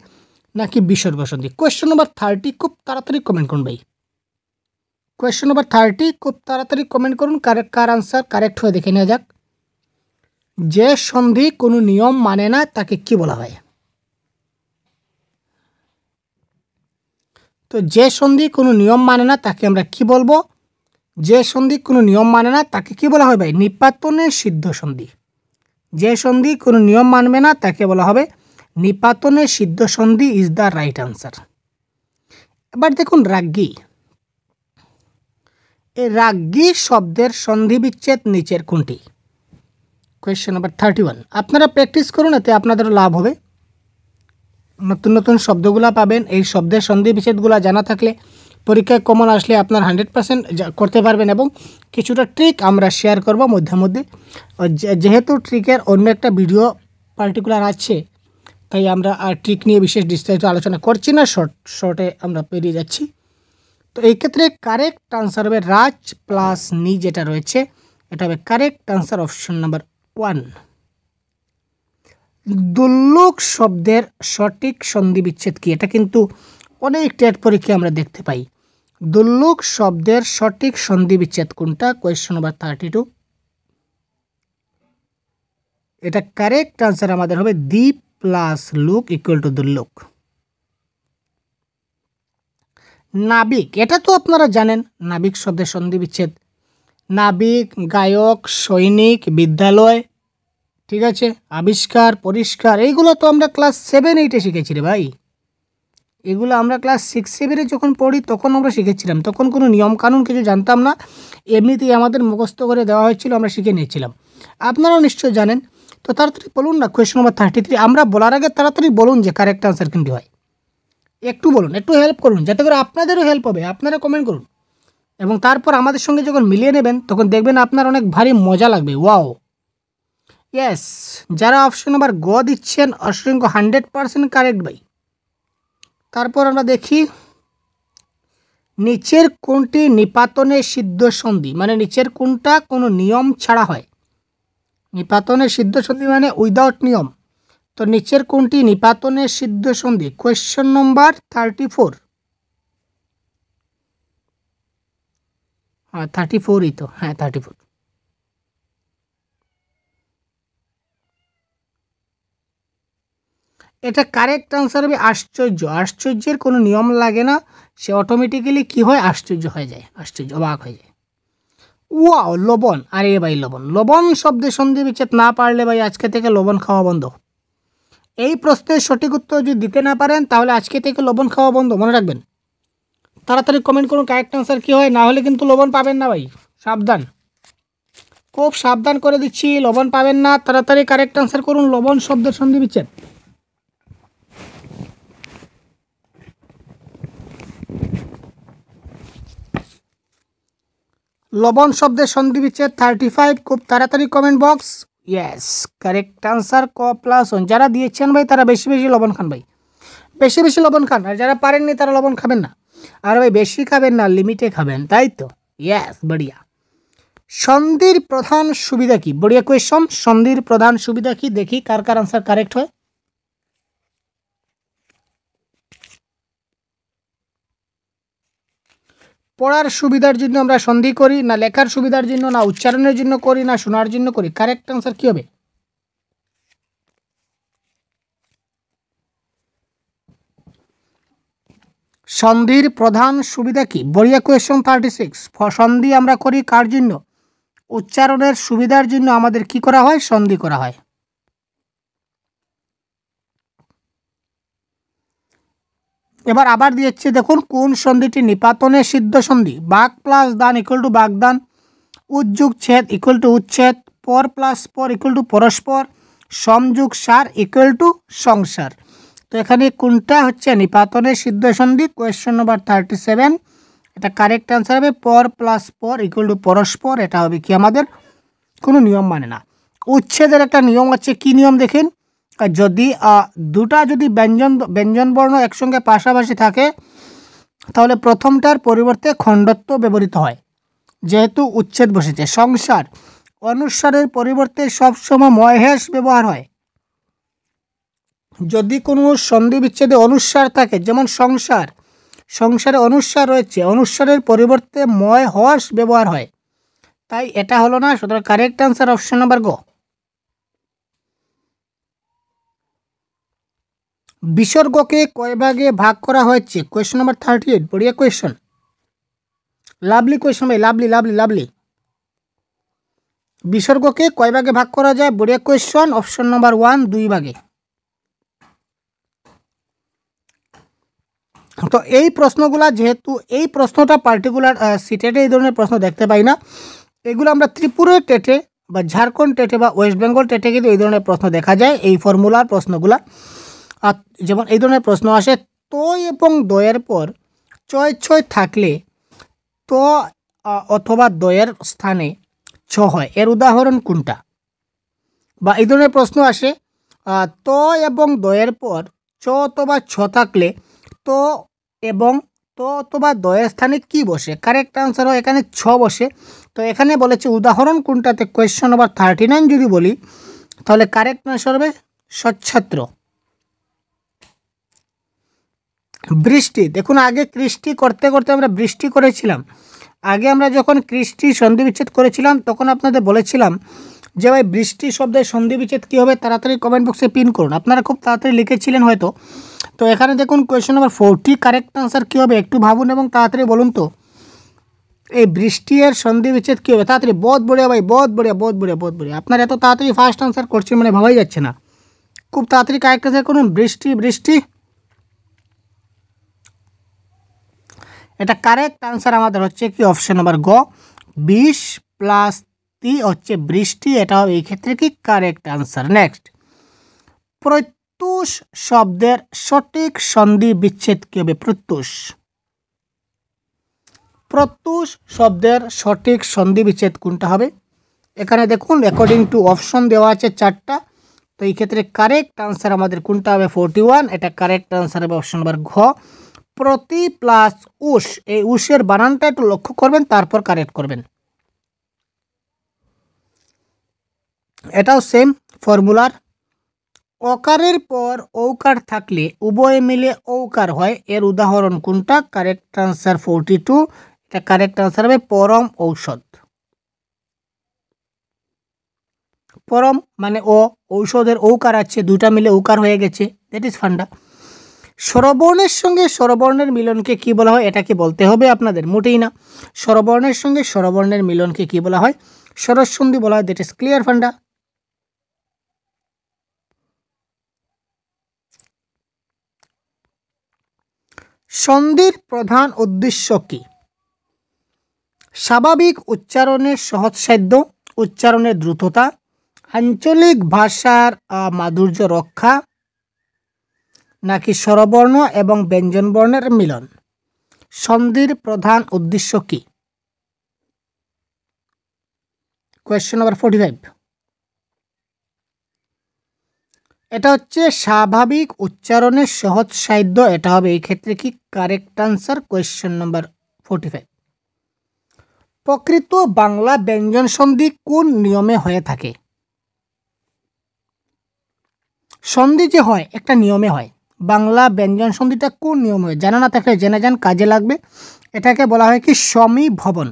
নাকি বিসর্গ সন্ধি? কোয়েশ্চেন নম্বর 30 খুব তাড়াতাড়ি কমেন্ট করুন ভাই। কোয়েশ্চেন নম্বর 30 খুব তাড়াতাড়ি কমেন্ট করুন, কার আনসার কারেক্ট হয়ে দেখে নেওয়া যাক। যে সন্ধি কোনো নিয়ম মানে না তাকে কি বলা হয়? তো যে সন্ধি কোনো নিয়ম মানে না তাকে আমরা কি বলবো? যে সন্ধি কোনো নিয়ম মানে না তাকে কি বলা হয় ভাই? নিপাতনের সিদ্ধ সন্ধি। যে সন্ধি কোনো নিয়ম মানবে না তাকে বলা হবে নিপাতনের সিদ্ধ সন্ধি ইজ দ্য রাইট আনসার। এবার দেখুন রাজ্ঞী, এই রাজ্ঞী শব্দের সন্ধি বিচ্ছেদ নিচের কোনটি? Question number 31। আপনারা প্র্যাকটিস করুন, এতে আপনাদেরও লাভ হবে, নতুন নতুন শব্দগুলো পাবেন। এই শব্দের সন্ধি বিচ্ছেদগুলো জানা থাকলে পরীক্ষায় কমন আসলে আপনার 100% করতে পারবেন। এবং কিছুটা ট্রিক আমরা শেয়ার করব মধ্যে মধ্যে। যেহেতু ট্রিকের অন্য একটা ভিডিও পার্টিকুলার আছে, তাই আমরা আর ট্রিক নিয়ে বিশেষ বিস্তারিত আলোচনা করছি না, শর্টে আমরা পেরিয়ে যাচ্ছি। তো এই ক্ষেত্রে কারেক্ট আনসার হবে রাজ প্লাস নি, যেটা রয়েছে এটা হবে কারেক্ট আনসার অপশন নাম্বার 1। দুল্লোক শব্দের সঠিক সন্ধি বিচ্ছেদ কি? এটা কিন্তু অনেক টেট পরীক্ষায় আমরা দেখতে পাই। দুল্লোক শব্দের সঠিক সন্ধি বিচ্ছেদ কোনটা? Question number 32। এটা কারেক্ট আনসার আমাদের হবে দ্বীপ প্লাস লুক ইকুয়াল টু দুল্লোক। নাবিক, এটা তো আপনারা জানেন, নাবিক শব্দের সন্ধি বিচ্ছেদ নাবিক, গায়ক, সৈনিক, বিদ্যালয়, ঠিক আছে, আবিষ্কার, পরিষ্কার, এইগুলো তো আমরা ক্লাস 7-8 শিখেছি রে ভাই। এগুলো আমরা ক্লাস 6-7 যখন পড়ি তখন আমরা শিখেছিলাম, তখন কোনো নিয়ম কানুন কিছু জানতাম না, এমনিতেই আমাদের মুখস্থ করে দেওয়া হয়েছিল, আমরা শিখে নিয়েছিলাম। আপনারাও নিশ্চয় জানেন। তো তাড়াতাড়ি বলুন না কোয়েশ্চন নাম্বার 33। আমরা বলার আগে তাড়াতাড়ি বলুন যে কারেক্ট আনসার কোনটি হয়। একটু বলুন, একটু হেল্প করুন, যাতে করে আপনাদেরও হেল্প হবে। আপনারা কমেন্ট করুন এবং তারপর আমাদের সঙ্গে যখন মিলিয়ে নেবেন তখন দেখবেন আপনার অনেক ভারী মজা লাগবে। ওয়াও, ইয়েস, যারা অপশন নাম্বার গ দিচ্ছেন অসংখ্য 100% কারেক্ট ভাই। তারপর আমরা দেখি নিচের কোনটি নিপাতনের সিদ্ধ সন্ধি, মানে নিচের কোনটা কোনো নিয়ম ছাড়া হয়? নিপাতনের সিদ্ধ সন্ধি মানে উইদাউট নিয়ম। তো নিচের কোনটি নিপাতনের সিদ্ধ সন্ধি? কোয়েশ্চন নম্বর 34। হ্যাঁ 34ই তো, হ্যাঁ 34। এটা কারেক্ট আনসার হবে আশ্চর্য। আশ্চর্যের কোনো নিয়ম লাগে না, সে অটোমেটিক্যালি কি হয়? আশ্চর্য হয়ে যায়, আশ্চর্য, অবাক হয়ে যায়। ওয়াও, লবণ, আরে ভাই লবণ, লবণ শব্দের সন্ধি বিচ্ছেদ না পারলে ভাই আজকে থেকে লবণ খাওয়া বন্ধ। এই প্রশ্নের সঠিক উত্তর যদি দিতে না পারেন তাহলে আজকে থেকে লবণ খাওয়া বন্ধ, মনে রাখবেন। তাড়াতাড়ি কমেন্ট করুন কারেক্ট আনসার কী হয়, না হলে কিন্তু লবণ পাবেন না ভাই, সাবধান, খুব সাবধান করে দিচ্ছি, লবণ পাবেন না। তাড়াতাড়ি কারেক্ট আনসার করুন, লবণ শব্দের সন্ধি বিচ্ছেদ। লবণ শব্দের সন্ধি বিচ্ছেদ 35, খুব তাড়াতাড়ি comment box. Yes, correct answer ক প্লাস ওয়ান। যারা দিয়েছেন ভাই তারা বেশি বেশি লবণ খান ভাই, বেশি বেশি লবণ খান। আর যারা পারেননি তারা লবণ খাবেন না। আর ভাই বেশি খাবেন না, লিমিটে খাবেন, তাই তো? ইয়েস, বড়িয়া। সন্ধির প্রধান সুবিধা কি? বড়িয়া কোয়েশ্চন। সন্ধির প্রধান সুবিধা কি? দেখি কার কার আনসার কারেক্ট হয়। পড়ার সুবিধার জন্য আমরা সন্ধি করি, না লেখার সুবিধার জন্য, না উচ্চারণের জন্য করি, না শোনার জন্য করি? কারেক্ট আনসার কি হবে? সন্ধির প্রধান সুবিধা কি? বড়িয়া কোয়েশ্চন 36। সন্ধি আমরা করি কার জন্য? উচ্চারণের সুবিধার জন্য আমাদের কি করা হয়? সন্ধি করা হয়। এবার আবার দিয়েছে, দেখুন কোন সন্ধিটি নিপাতনে সিদ্ধ সন্ধি? বাক প্লাস দান ইকুয়াল টু বাগদান, উজ্জুগ ছেদ ইকুয়াল টু উচ্ছেদ, পর প্লাস পর ইকুয়াল টু পরস্পর, সমযুগ সার ইকুয়াল টু সংসার। তো এখানে কোনটা হচ্ছে নিপাতনের সিদ্ধ সন্ধি? Question number 37। এটা কারেক্ট অ্যান্সার হবে পর প্লাস পর ইকুয়াল টু পরস্পর। এটা হবে কি আমাদের কোনো নিয়ম মানে না। উচ্ছেদের একটা নিয়ম আছে, কি নিয়ম দেখেন? যদি দুটা যদি ব্যঞ্জন বর্ণ একসঙ্গে পাশাপাশি থাকে তাহলে প্রথমটার পরিবর্তে খণ্ডত্ব ব্যবহৃত হয়, যেহেতু উচ্ছেদ বসেছে। সংসার, অনুসারের পরিবর্তে সবসময় মহেশ ব্যবহার হয়। যদি কোনো সন্ধি বিচ্ছেদে অনুসার থাকে, যেমন সংসার, সংসারে অনুসার রয়েছে, অনুসারের পরিবর্তে ময় হস ব্যবহার হয়, তাই এটা হলো না। সুতরাং কারেক্ট আনসার অপশন নাম্বার গ। বিসর্গকে কয় ভাগে ভাগ করা হয়েছে? Question number 38। বড়িয়া কোয়েশ্চন, লাভলি কোয়েশ্চন ভাই, লাভলি লাভলি লাভলি। বিসর্গকে কয় ভাগে ভাগ করা যায়? বড়িয়া কোয়েশ্চন, অপশন নাম্বার 1, 2 ভাগে। তো এই প্রশ্নগুলা, যেহেতু এই প্রশ্নটা পার্টিকুলার সিটেটে এই ধরনের প্রশ্ন দেখতে পাই না, এগুলো আমরা ত্রিপুরা টেটে বা ঝাড়খণ্ড টেটে বা ওয়েস্ট বেঙ্গল টেটে কিন্তু এই ধরনের প্রশ্ন দেখা যায়, এই ফর্মুলার প্রশ্নগুলা। আর যেমন এই ধরনের প্রশ্ন আসে, তো এবং দয়ের পর চয় ছয় থাকলে তো অথবা দয়ের স্থানে ছ হয়, এর উদাহরণ কোনটা? বা এই ধরনের প্রশ্ন আসে, তো এবং দয়ের পর চ অথবা ছ থাকলে তো এবং তো অথবা দয়ের স্থানে কি বসে? কারেক্ট আনসার হয় এখানে ছ বসে। তো এখানে বলেছে উদাহরণ কোনটাতে? কোয়েশ্চন নাম্বার 39 যদি বলি তাহলে কারেক্ট আনসার হবে সচ্ছাত্র। বৃষ্টি, দেখুন আগে কৃষ্টি করতে করতে আমরা বৃষ্টি করেছিলাম। আগে আমরা যখন কৃষ্টি সন্ধি বিচ্ছেদ করেছিলাম তখন আপনাদের বলেছিলাম যে ভাই বৃষ্টি শব্দের সন্ধি বিচ্ছেদ কী হবে? তাড়াতাড়ি কমেন্ট বক্সে পিন করুন। আপনারা খুব তাড়াতাড়ি লিখেছিলেন হয়তো। তো এখানে দেখুন কোয়েশ্চন নাম্বার 40 কারেক্ট আনসার কী হবে? একটু ভাবুন এবং তাড়াতাড়ি বলুন তো, এই বৃষ্টি এর সন্ধি বিচ্ছেদ কী হবে? তাড়াতাড়ি। বহুত বড়িয়া ভাই, বহুত বড়িয়া, বহুত বড়িয়া, বহুত বড়িয়া। আপনারা এত তাড়াতাড়ি ফার্স্ট আনসার করছেন মানে ভাবাই যাচ্ছে না। খুব তাড়াতাড়ি কারেক্ট আনসার করুন। বৃষ্টি, বৃষ্টি। এটা কারেক্ট আনসার আমাদের হচ্ছে কি? অপশন নাম্বার গ, 20 প্লাস 3 হচ্ছে বৃষ্টি। এটা হবে এই ক্ষেত্রে কি কারেক্ট আনসার। নেক্সট, প্রত্যুষ শব্দের সঠিক সন্ধি বিচ্ছেদ কি হবে? প্রত্যুষ, প্রত্যুষ শব্দের সঠিক সন্ধি বিচ্ছেদ কোনটা হবে? এখানে দেখুন অ্যাকর্ডিং টু অপশন দেওয়া আছে 4টা। তো এই ক্ষেত্রে কারেক্ট আনসার আমাদের কোনটা হবে? 41। এটা কারেক্ট আনসার হবে অপশন নাম্বার ঘ, প্রতি প্লাস উষ। এই উষের বানানটা একটু লক্ষ্য করবেন, তারপর কারেক্ট করবেন। এটাও সেম ফর্মুলার। অকারের পর ঔকার থাকলে উভয়ে মিলে ঔকার হয়, এর উদাহরণ কোনটা? Correct answer 42। এটা কারেক্ট আনসার হবে পরম ঔষধ। পরম মানে ঔষধের ঔকার আছে, দুটা মিলে ঔকার হয়ে গেছে, দ্যাট ইজ ফান্ডা। স্বরবর্ণের সঙ্গে স্বরবর্ণের মিলনকে কি বলা হয়? এটা কি বলতে হবে আপনাদের? মোটেই না। স্বরবর্ণের সঙ্গে স্বরবর্ণের মিলনকে কি বলা হয়? স্বরসন্ধি বলা হয়, দ্যাট ইজ ক্লিয়ার ফান্ডা। সন্ধির প্রধান উদ্দেশ্য কি? স্বাভাবিক উচ্চারণের সহজসাধ্য, উচ্চারণের দ্রুততা, আঞ্চলিক ভাষার মাধুর্য রক্ষা, নাকি স্বরবর্ণ এবং ব্যঞ্জনবর্ণের মিলন? সন্ধির প্রধান উদ্দেশ্য কি? Question number 45। এটা হচ্ছে স্বাভাবিক উচ্চারণের সহজ সাধ্য, এটা হবে এই ক্ষেত্রে কি কারেক্ট আনসার, কোয়েশ্চেন নাম্বার 45। প্রকৃত বাংলা ব্যঞ্জন সন্ধি কোন নিয়মে হয়ে থাকে? সন্ধি যে হয় একটা নিয়মে হয়, বাংলা ব্যঞ্জন সন্ধিটা কোন নিয়মে হয় জানা না থাকলে জেনে যান, কাজে লাগবে। এটাকে বলা হয় কি সমীভবন।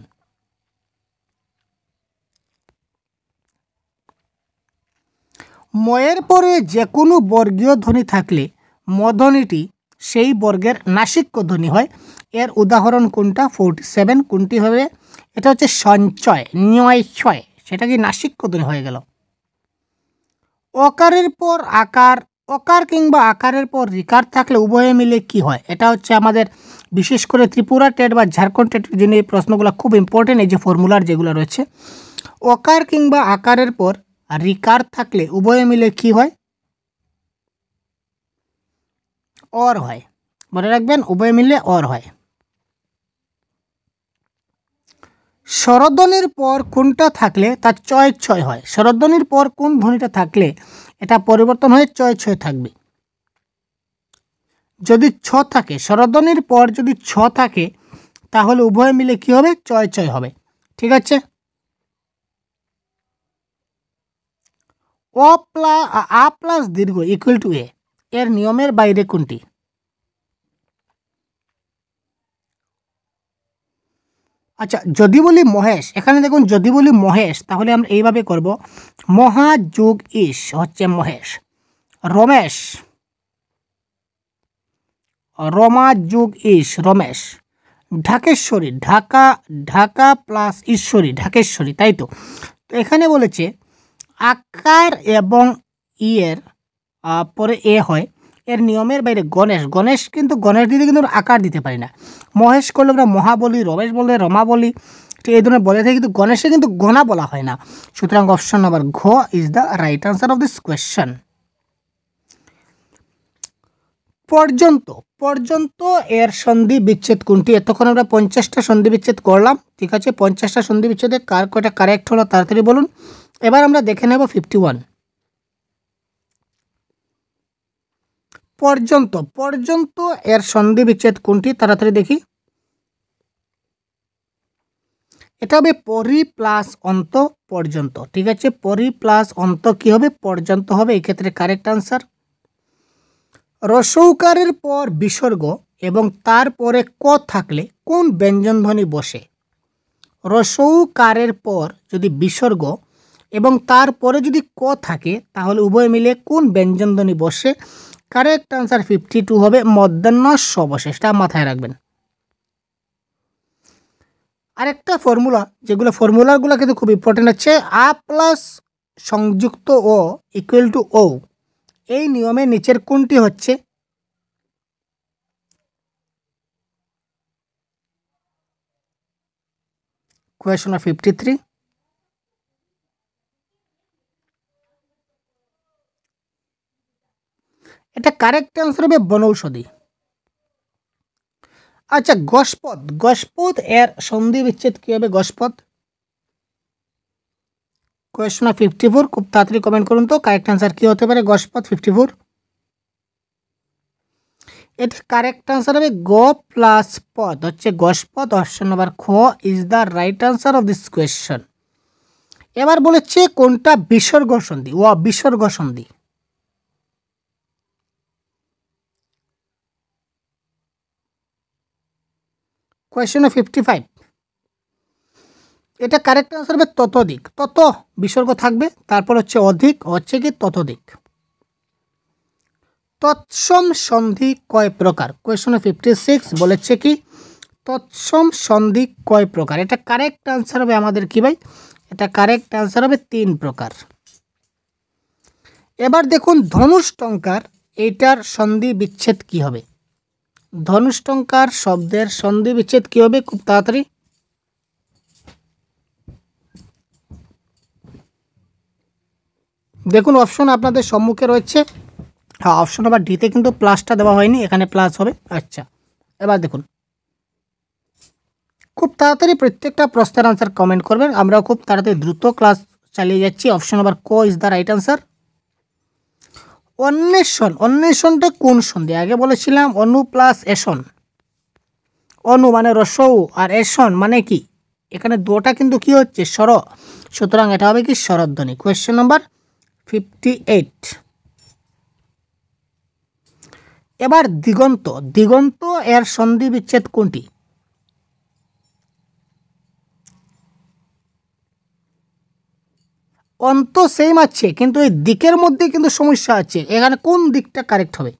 ময়ের পরে যে কোনো বর্গীয় ধ্বনি থাকলে মধ্বনিটি সেই বর্গের নাসিক্য ধ্বনি হয়। এর উদাহরণ কোনটা? 47 কোনটি হবে? এটা হচ্ছে সঞ্চয়, নিয় ছয়, সেটা কি নাসিক্য ধ্বনি হয়ে গেল। অকারের পর আকার, অকার কিংবা আকারের পর রিকার থাকলে উভয়ে মিলে কি হয়? এটা হচ্ছে আমাদের বিশেষ করে ত্রিপুরা টেট বা ঝাড়খণ্ড টেটের জন্য এই প্রশ্নগুলো খুব ইম্পর্টেন্ট। এই যে ফর্মুলার যেগুলো রয়েছে, অকার কিংবা আকারের পর রিকার থাকলে উভয়ে মিলে কি হয়? অর হয়। মনে রাখবেন, উভয় মিলে অর হয়। স্বরধ্বনির পর কোনটা থাকলে তার চয় ছয় হয়? স্বরধ্বনির পর কোন ধ্বনিটা থাকলে এটা পরিবর্তন হয়ে চয় ছয় থাকবে? যদি ছ থাকে, স্বরধ্বনির পর যদি ছ থাকে তাহলে উভয় মিলে কি হবে? চয় ছয় হবে। ঠিক আছে। আ প্লাস দীর্ঘ ইকুয়াল টু এ এর নিয়মের বাইরে কোনটি? আচ্ছা, যদি বলি মহেশ, এখানে দেখুন যদি বলি মহেশ তাহলে আমরা এইভাবে করব, মহা যোগ ইস হচ্ছে মহেশ। রমেশ, রমা যোগ ইস রমেশ। ঢাকেশ্বরী, ঢাকা, ঢাকা প্লাস ঈশ্বরী ঢাকেশ্বরী, তাই তো। তো এখানে বলেছে আকার এবং ইয়ের পরে এ হয়, এর নিয়মের বাইরে গণেশ, গণেশ কিন্তু গণেশ দিতে কিন্তু আকার দিতে পারি না। মহেশ করলে আমরা মহা বলি, রমেশ বললে রমা বলি, ঠিক এই ধরনের বলে থাকি, কিন্তু গণেশে কিন্তু গণা বলা হয় না। সুতরাং অপশন নাম্বার ঘ is the right answer of this question. পর্যন্ত, পর্যন্ত এর সন্ধি বিচ্ছেদ কোনটি? এতক্ষণ আমরা 50টা সন্ধি বিচ্ছেদ করলাম, ঠিক আছে। 50টা সন্ধি বিচ্ছেদে কার কয়টা কারেক্ট হলো তাড়াতাড়ি বলুন। এবার আমরা দেখে নেব 51। পর্যন্ত, পর্যন্ত এর সন্ধি বিচ্ছেদ কোনটি? তাড়াতাড়ি দেখি। এটা হবে পরি প্লাস অন্ত পর্যন্ত, ঠিক আছে। পরি প্লাস অন্ত কি হবে? পর্যন্ত হবে, এই ক্ষেত্রে কারেক্ট আনসার। রসৌকারের পর বিসর্গ এবং তারপরে ক থাকলে কোন ব্যঞ্জনধ্বনি বসে? রসৌকারের পর যদি বিসর্গ এবং তারপরে যদি ক থাকে তাহলে উভয় মিলে কোন ব্যঞ্জনধ্বনি বসে? কারেক্ট আনসার 52 হবে মধ্যাহ্ন সবশেষ, এটা মাথায় রাখবেন। আরেকটা ফর্মুলা, যেগুলো ফর্মুলাগুলো কিন্তু খুব ইম্পর্টেন্ট হচ্ছে, আ প্লাস সংযুক্ত ও ইকুয়াল টু ও, এই নিয়মে নিচের কোনটি হচ্ছে? কোয়েশ্চন 53। এটা কারেক্ট আনসার হবে বনৌষধি। আচ্ছা, গসপদ, গসপদ এর সন্ধি বিচ্ছেদ কী হবে? গসপদ, কোয়েশ্চন 54, খুব তাড়াতাড়ি কমেন্ট করুন তো কারেক্ট আনসার কী হতে পারে? গসপদ 54। এটা কারেক্ট আনসার হবে গ প্লাস পদ হচ্ছে গসপদ। অপশন নাম্বার খ is the right answer of this question. এবার বলেছে কোনটা বিসর্গ সন্ধি? ও বিসর্গ সন্ধি। কোয়েশ্চন 55। এটা কারেক্ট আনসার হবে ততোধিক, তত বিসর্গ থাকবে, তারপর হচ্ছে অধিক, হচ্ছে কি ততোধিক। তৎসম সন্ধি কয় প্রকার? কোয়েশ্চন 56 বলেছে কি তৎসম সন্ধি কয় প্রকার? এটা কারেক্ট আনসার হবে আমাদের কি ভাই? এটা কারেক্ট আনসার হবে 3 প্রকার। এবার দেখুন ধনুষ্টঙ্কার, এইটার সন্ধি বিচ্ছেদ কি হবে? ধনুষ্টঙ্কার শব্দের সন্ধি বিচ্ছেদ কি হবে? খুব তাড়াতাড়ি দেখুন, অপশন আপনাদের সম্মুখে রয়েছে। হ্যাঁ, অপশন নাম্বার ডিতে কিন্তু প্লাসটা দেওয়া হয়নি, এখানে প্লাস হবে। আচ্ছা, এবার দেখুন, খুব তাড়াতাড়ি প্রত্যেকটা প্রশ্নের আনসার কমেন্ট করবেন, আমরাও খুব তাড়াতাড়ি দ্রুত ক্লাস চালিয়ে যাচ্ছি। অপশন নাম্বার ক ইজ দ্য রাইট আনসার। অন্বেষণ, অন্বেষণটা কোন সন্ধি? আগে বলেছিলাম অনু প্লাস এসন। অনু মানে রসৌ আর এসন মানে কি? এখানে দুটা কিন্তু কি হচ্ছে স্বর, সুতরাং এটা হবে কি স্বরধ্বনি। Question number 58। এবার দিগন্ত, দিগন্ত এর সন্ধি বিচ্ছেদ কোনটি? অন্ত সেম আছে কিন্তু এই দিকের মধ্যে কিন্তু সমস্যা আছে। এখানে কোন দিকটা কারেক্ট হবে?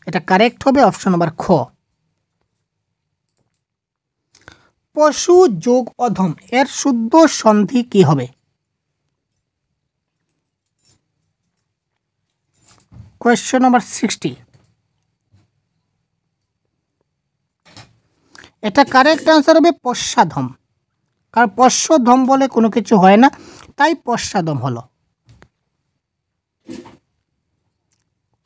এটা কারেক্ট হবে অপশন নাম্বার খ। পশু যোগ অধম এর শুদ্ধ সন্ধি কি হবে? Question number 60। এটা কারেক্ট আনসার হবে পশ্চাধম, কারণ পশ্চধম বলে কোনো কিছু হয় না, তাই পশ্চাদম হলো।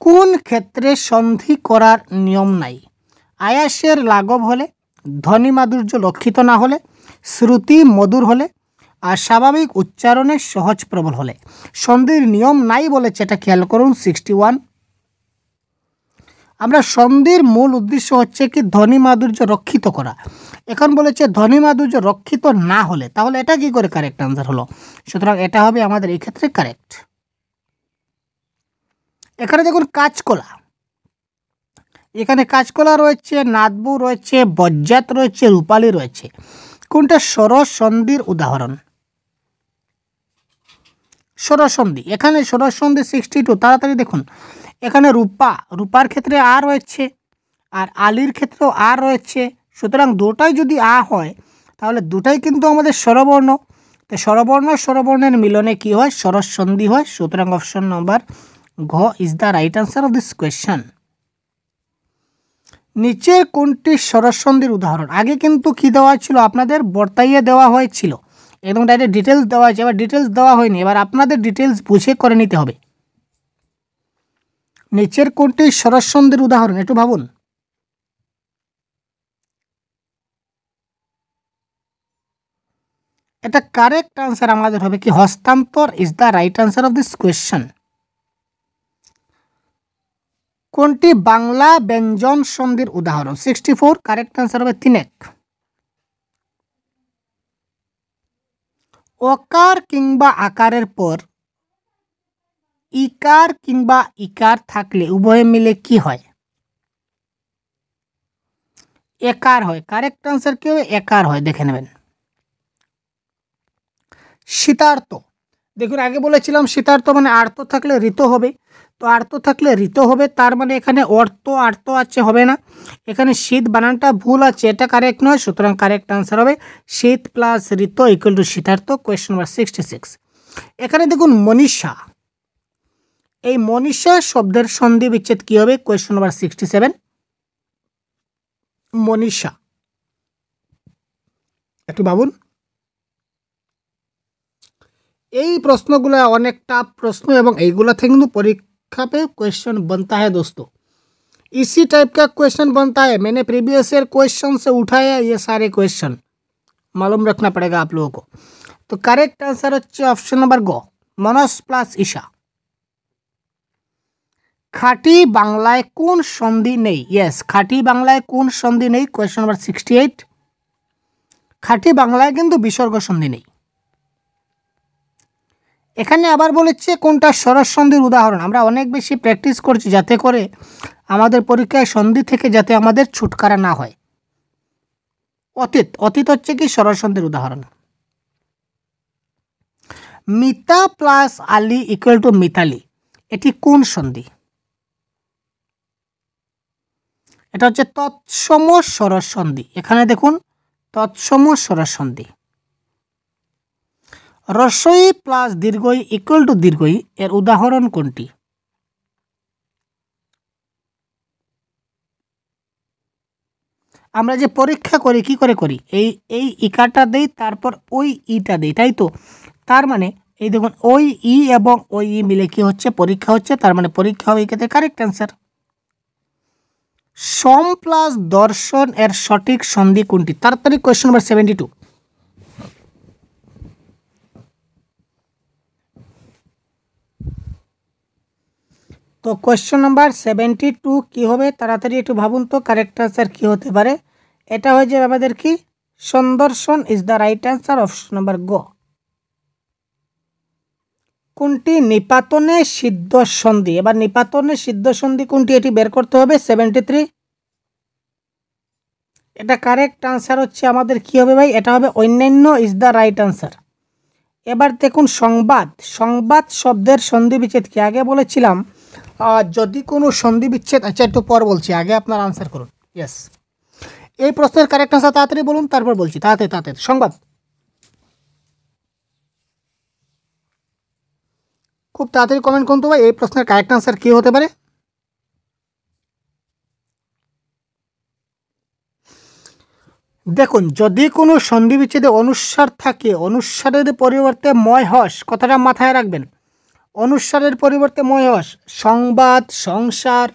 কোন ক্ষেত্রে সন্ধি করার নিয়ম নাই? আয়াসের লাঘব হলে, ধ্বনি মাধুর্য লক্ষিত না হলে, শ্রুতি মধুর হলে, আর স্বাভাবিক উচ্চারণে সহজ প্রবল হলে। সন্ধির নিয়ম নাই বলেছে, এটা খেয়াল করুন 61। আমরা সন্ধির মূল উদ্দেশ্য হচ্ছে কি ধ্বনি মাধুর্য রক্ষিত করা। এখন বলেছে ধ্বনি মাধুর্য রক্ষিত না হলে, তাহলে এটা কি করে কারেক্ট আনসার হলো? সুতরাং এটা হবে আমাদের এই ক্ষেত্রে কারেক্ট। এখানে দেখুন কাঁচকলা, এখানে কাঁচকলা রয়েছে, নাদবু রয়েছে, বজ্জাত রয়েছে, রূপালী রয়েছে। কোনটা স্বরসন্ধির উদাহরণ? স্বরসন্ধি, এখানে স্বরসন্ধি 62। তাড়াতাড়ি দেখুন, এখানে রূপা, রূপার ক্ষেত্রে আ রয়েছে, আর আলির ক্ষেত্রেও আ রয়েছে। সুতরাং দুটাই যদি আ হয় তাহলে দুটাই কিন্তু আমাদের স্বরবর্ণ। তো স্বরবর্ণ স্বরবর্ণের মিলনে কি হয়? স্বরসন্ধি হয়। সুতরাং অপশন নম্বর ঘ is the right answer of this question. নিচের কোনটি স্বরসন্ধির উদাহরণ? আগে কিন্তু কি দেওয়া ছিল আপনাদের? বর্তাইয়ে দেওয়া হয়েছিল, একদম ডাইরেক্ট ডিটেলস দেওয়া হয়েছে। এবার ডিটেলস দেওয়া হয়নি, এবার আপনাদের ডিটেলস বুঝে করে নিতে হবে। নিচের কোনটি স্বরসন্ধির উদাহরণ? একটু ভাবুন। এটা কারেক্ট আনসার আমাদের হবে কি হস্তান্তর is the right answer of this question. কোনটি বাংলা ব্যঞ্জন সন্ধির উদাহরণ? 64। কারেক্ট আনসার হবে তিনেক। অকার কিংবা আকারের পর ইকার কিংবা ইকার থাকলে উভয়ে মিলে কি হয়? একার হয়। কারেক্ট আনসার কি হবে? একার হয়, দেখে নেবেন। শীতার্থ, দেখুন আগে বলেছিলাম শীতার্থ মানে আর্ত থাকলে ঋত হবে। তো আর্ত থাকলে ঋত হবে, তার মানে এখানে অর্থ আর্ত আছে, হবে না। এখানে শীত বানানটা ভুল আছে, এটা কারেক্ট নয়। সুতরাং কারেক্ট আনসার হবে শীত প্লাস ঋত ইকুয়াল টু শীতার্থ। Question number 66। এখানে দেখুন মনীষা, এই মনীষা শব্দের সন্ধি বিচ্ছেদ কি হবে? Question number 67। মনীষা, একটু ভাবুন। এই প্রশ্नগুলো অনেক টাফ प्रश्न এবং এইগুলা থেকে কিন্তু परीक्षा पे क्वेश्चन बनता है दोस्तों। इसी टाइप का क्वेश्चन बनता है, मैंने प्रीवियस ईयर क्वेश्चन से उठाया ये सारे क्वेश्चन, मालूम रखना पड़ेगा आप लोगों को। तो करेक्ट आंसर হচ্ছে অপশন নাম্বার গ, মনস প্লাস ঈশা। খাঁটি বাংলায় কোন সন্ধি নেই? ইয়েস, খাঁটি বাংলায় কোন সন্ধি নেই? Question number 68। খাঁটি বাংলায় কিন্তু বিসর্গ সন্ধি নেই। এখানে আবার বলেছে কোনটা স্বরসন্ধির উদাহরণ। আমরা অনেক বেশি প্র্যাকটিস করছি যাতে করে আমাদের পরীক্ষায় সন্ধি থেকে যাতে আমাদের ছুটকারা না হয়। অতীত, অতীত হচ্ছে কি স্বরসন্ধির উদাহরণ। মিতা প্লাস আলী ইকুয়াল টু মিতালি, এটি কোন সন্ধি? এটা হচ্ছে তৎসম স্বরসন্ধি। এখানে দেখুন তৎসম স্বরসন্ধি। রস্বই প্লাস দীর্ঘই ইকুয়াল টু দীর্ঘই এর উদাহরণ কোনটি? আমরা যে পরীক্ষা করি কি করে করি? এই ইকাটা দেই, তারপর ওই ইটা দেই, তাই তো। তার মানে এই দেখুন ওই ই এবং ওই ই মিলে কি হচ্ছে? পরীক্ষা হচ্ছে। তার মানে পরীক্ষা হবে এই ক্ষেত্রে কারেক্ট অ্যান্সার। সম প্লাস দর্শন এর সঠিক সন্ধি কোনটি? তাড়াতাড়ি কোয়েশ্চন নাম্বার 72। তো কোয়েশ্চন নাম্বার 72 কি হবে, তাড়াতাড়ি একটু ভাবুন তো কারেক্ট আনসার কি হতে পারে। এটা হয়ে যাবে আমাদের কি, সুদর্শন is the right answer, option number গ। কোনটি নিপাতনে সিদ্ধ সন্ধি? এবার নিপাতনে সিদ্ধ সন্ধি কোনটি এটি বের করতে হবে। 73 এটা কারেক্ট আনসার হচ্ছে আমাদের কি হবে ভাই, এটা হবে অন্যান্য ইজ দ্য রাইট আনসার। এবার দেখুন সংবাদ, সংবাদ শব্দের সন্ধি বিচ্ছেদ কি? আগে বলেছিলাম যদি কোনো সন্ধি বিচ্ছেদ, আচ্ছা একটু পর বলছি, আগে আপনার আনসার করুন। ইয়েস, এই প্রশ্নের কারেক্ট আনসার তাড়াতাড়ি বলুন, তারপর বলছি, তাড়াতাড়ি তাড়াতাড়ি। সংবাদ, খুব তাড়াতাড়ি কমেন্ট করুন তো ভাই, এই প্রশ্নের কারেক্ট আনসার কী হতে পারে। দেখুন, যদি কোনো সন্ধি বিচ্ছেদে অনুস্বার থাকে, অনুস্বারের পরিবর্তে ময় হস, কথাটা মাথায় রাখবেন, অনুস্বারের পরিবর্তে ময় হস, সংবাদ, সংসার,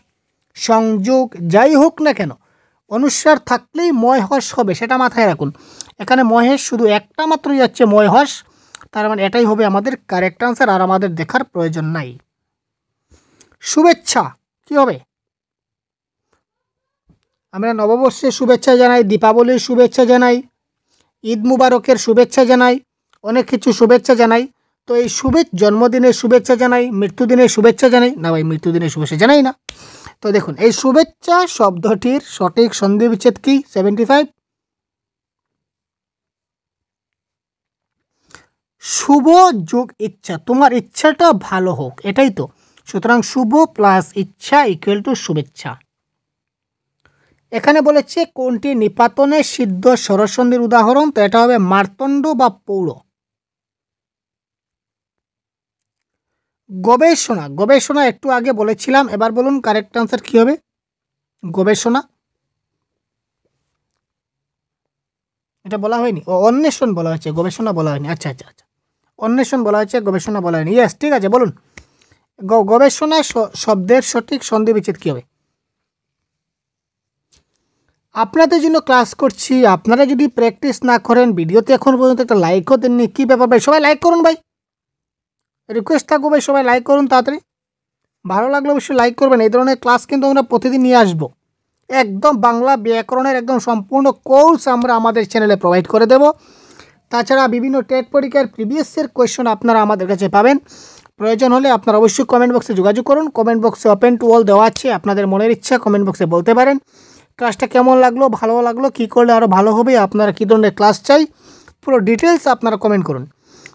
সংযোগ যাই হোক না কেন, অনুস্বার থাকলেই ময় হস হবে, সেটা মাথায় রাখুন। এখানে মহেশ শুধু একটা মাত্রই যাচ্ছে ময় হস, তার মানে এটাই হবে আমাদের কারেক্ট আনসার, আর আমাদের দেখার প্রয়োজন নাই। শুভেচ্ছা কি হবে? আমরা নববর্ষের শুভেচ্ছা জানাই, দীপাবলির শুভেচ্ছা জানাই, ঈদ মুবারকের শুভেচ্ছা জানাই, অনেক কিছু শুভেচ্ছা জানাই। তো এই জন্মদিনের শুভেচ্ছা জানাই, মৃত্যুদিনের শুভেচ্ছা জানাই না ভাই, মৃত্যুদিনের শুভেচ্ছা জানাই না। তো দেখুন, এই শুভেচ্ছা শব্দটির সঠিক সন্ধি বিচ্ছেদ কি? 75 শুভ যোগ ইচ্ছা, তোমার ইচ্ছাটা ভালো হোক, এটাই তো। সুতরাং শুভ প্লাস ইচ্ছা ইকুয়াল টু শুভেচ্ছা। এখানে বলেছে কোনটি নিপাতনে সিদ্ধ স্বরসন্ধির উদাহরণ, তো এটা হবে মার্তণ্ড বা পৌড়। গবেষণা, গবেষণা একটু আগে বলেছিলাম, এবার বলুন কারেক্ট আনসার কি হবে। গবেষণা, এটা বলা হয়নি, ও অন্বেষণ বলা হয়েছে, গবেষণা বলা হয়নি। আচ্ছা আচ্ছা আচ্ছা, অন্বেষণ বলা হয়েছে, গবেষণা বলা হয়নি। ইয়েস, ঠিক আছে, বলুন গবেষণা শব্দের সঠিক সন্ধি বিচ্ছেদ কী হবে। আপনাদের জন্য ক্লাস করছি, আপনারা যদি প্র্যাকটিস না করেন, ভিডিওতে এখন পর্যন্ত একটা লাইকও দেননি, কী ব্যাপার ভাই? সবাই লাইক করুন ভাই, রিকোয়েস্ট থাকবো ভাই, সবাই লাইক করুন তাড়াতাড়ি। ভালো লাগলে অবশ্যই লাইক করবেন। এই ধরনের ক্লাস কিন্তু আমরা প্রতিদিন নিয়ে আসবো, একদম বাংলা ব্যাকরণের একদম সম্পূর্ণ কোর্স আমরা আমাদের চ্যানেলে প্রোভাইড করে দেব। তাছাড়া বিভিন্ন টেট পরীক্ষার প্রিভিয়াসের কোয়েশ্চন আপনারা আমাদের কাছে পাবেন। প্রয়োজন হলে আপনারা অবশ্যই কমেন্ট বক্সে যোগাযোগ করুন, কমেন্ট বক্সে ওপেন টু অল দেওয়া আছে, আপনাদের মনের ইচ্ছা কমেন্ট বক্সে বলতে পারেন। ক্লাসটা কেমন লাগলো, ভালো লাগলো, কী করলে আরও ভালো হবে, আপনারা কী ধরনের ক্লাস চাই, পুরো ডিটেলস আপনারা কমেন্ট করুন।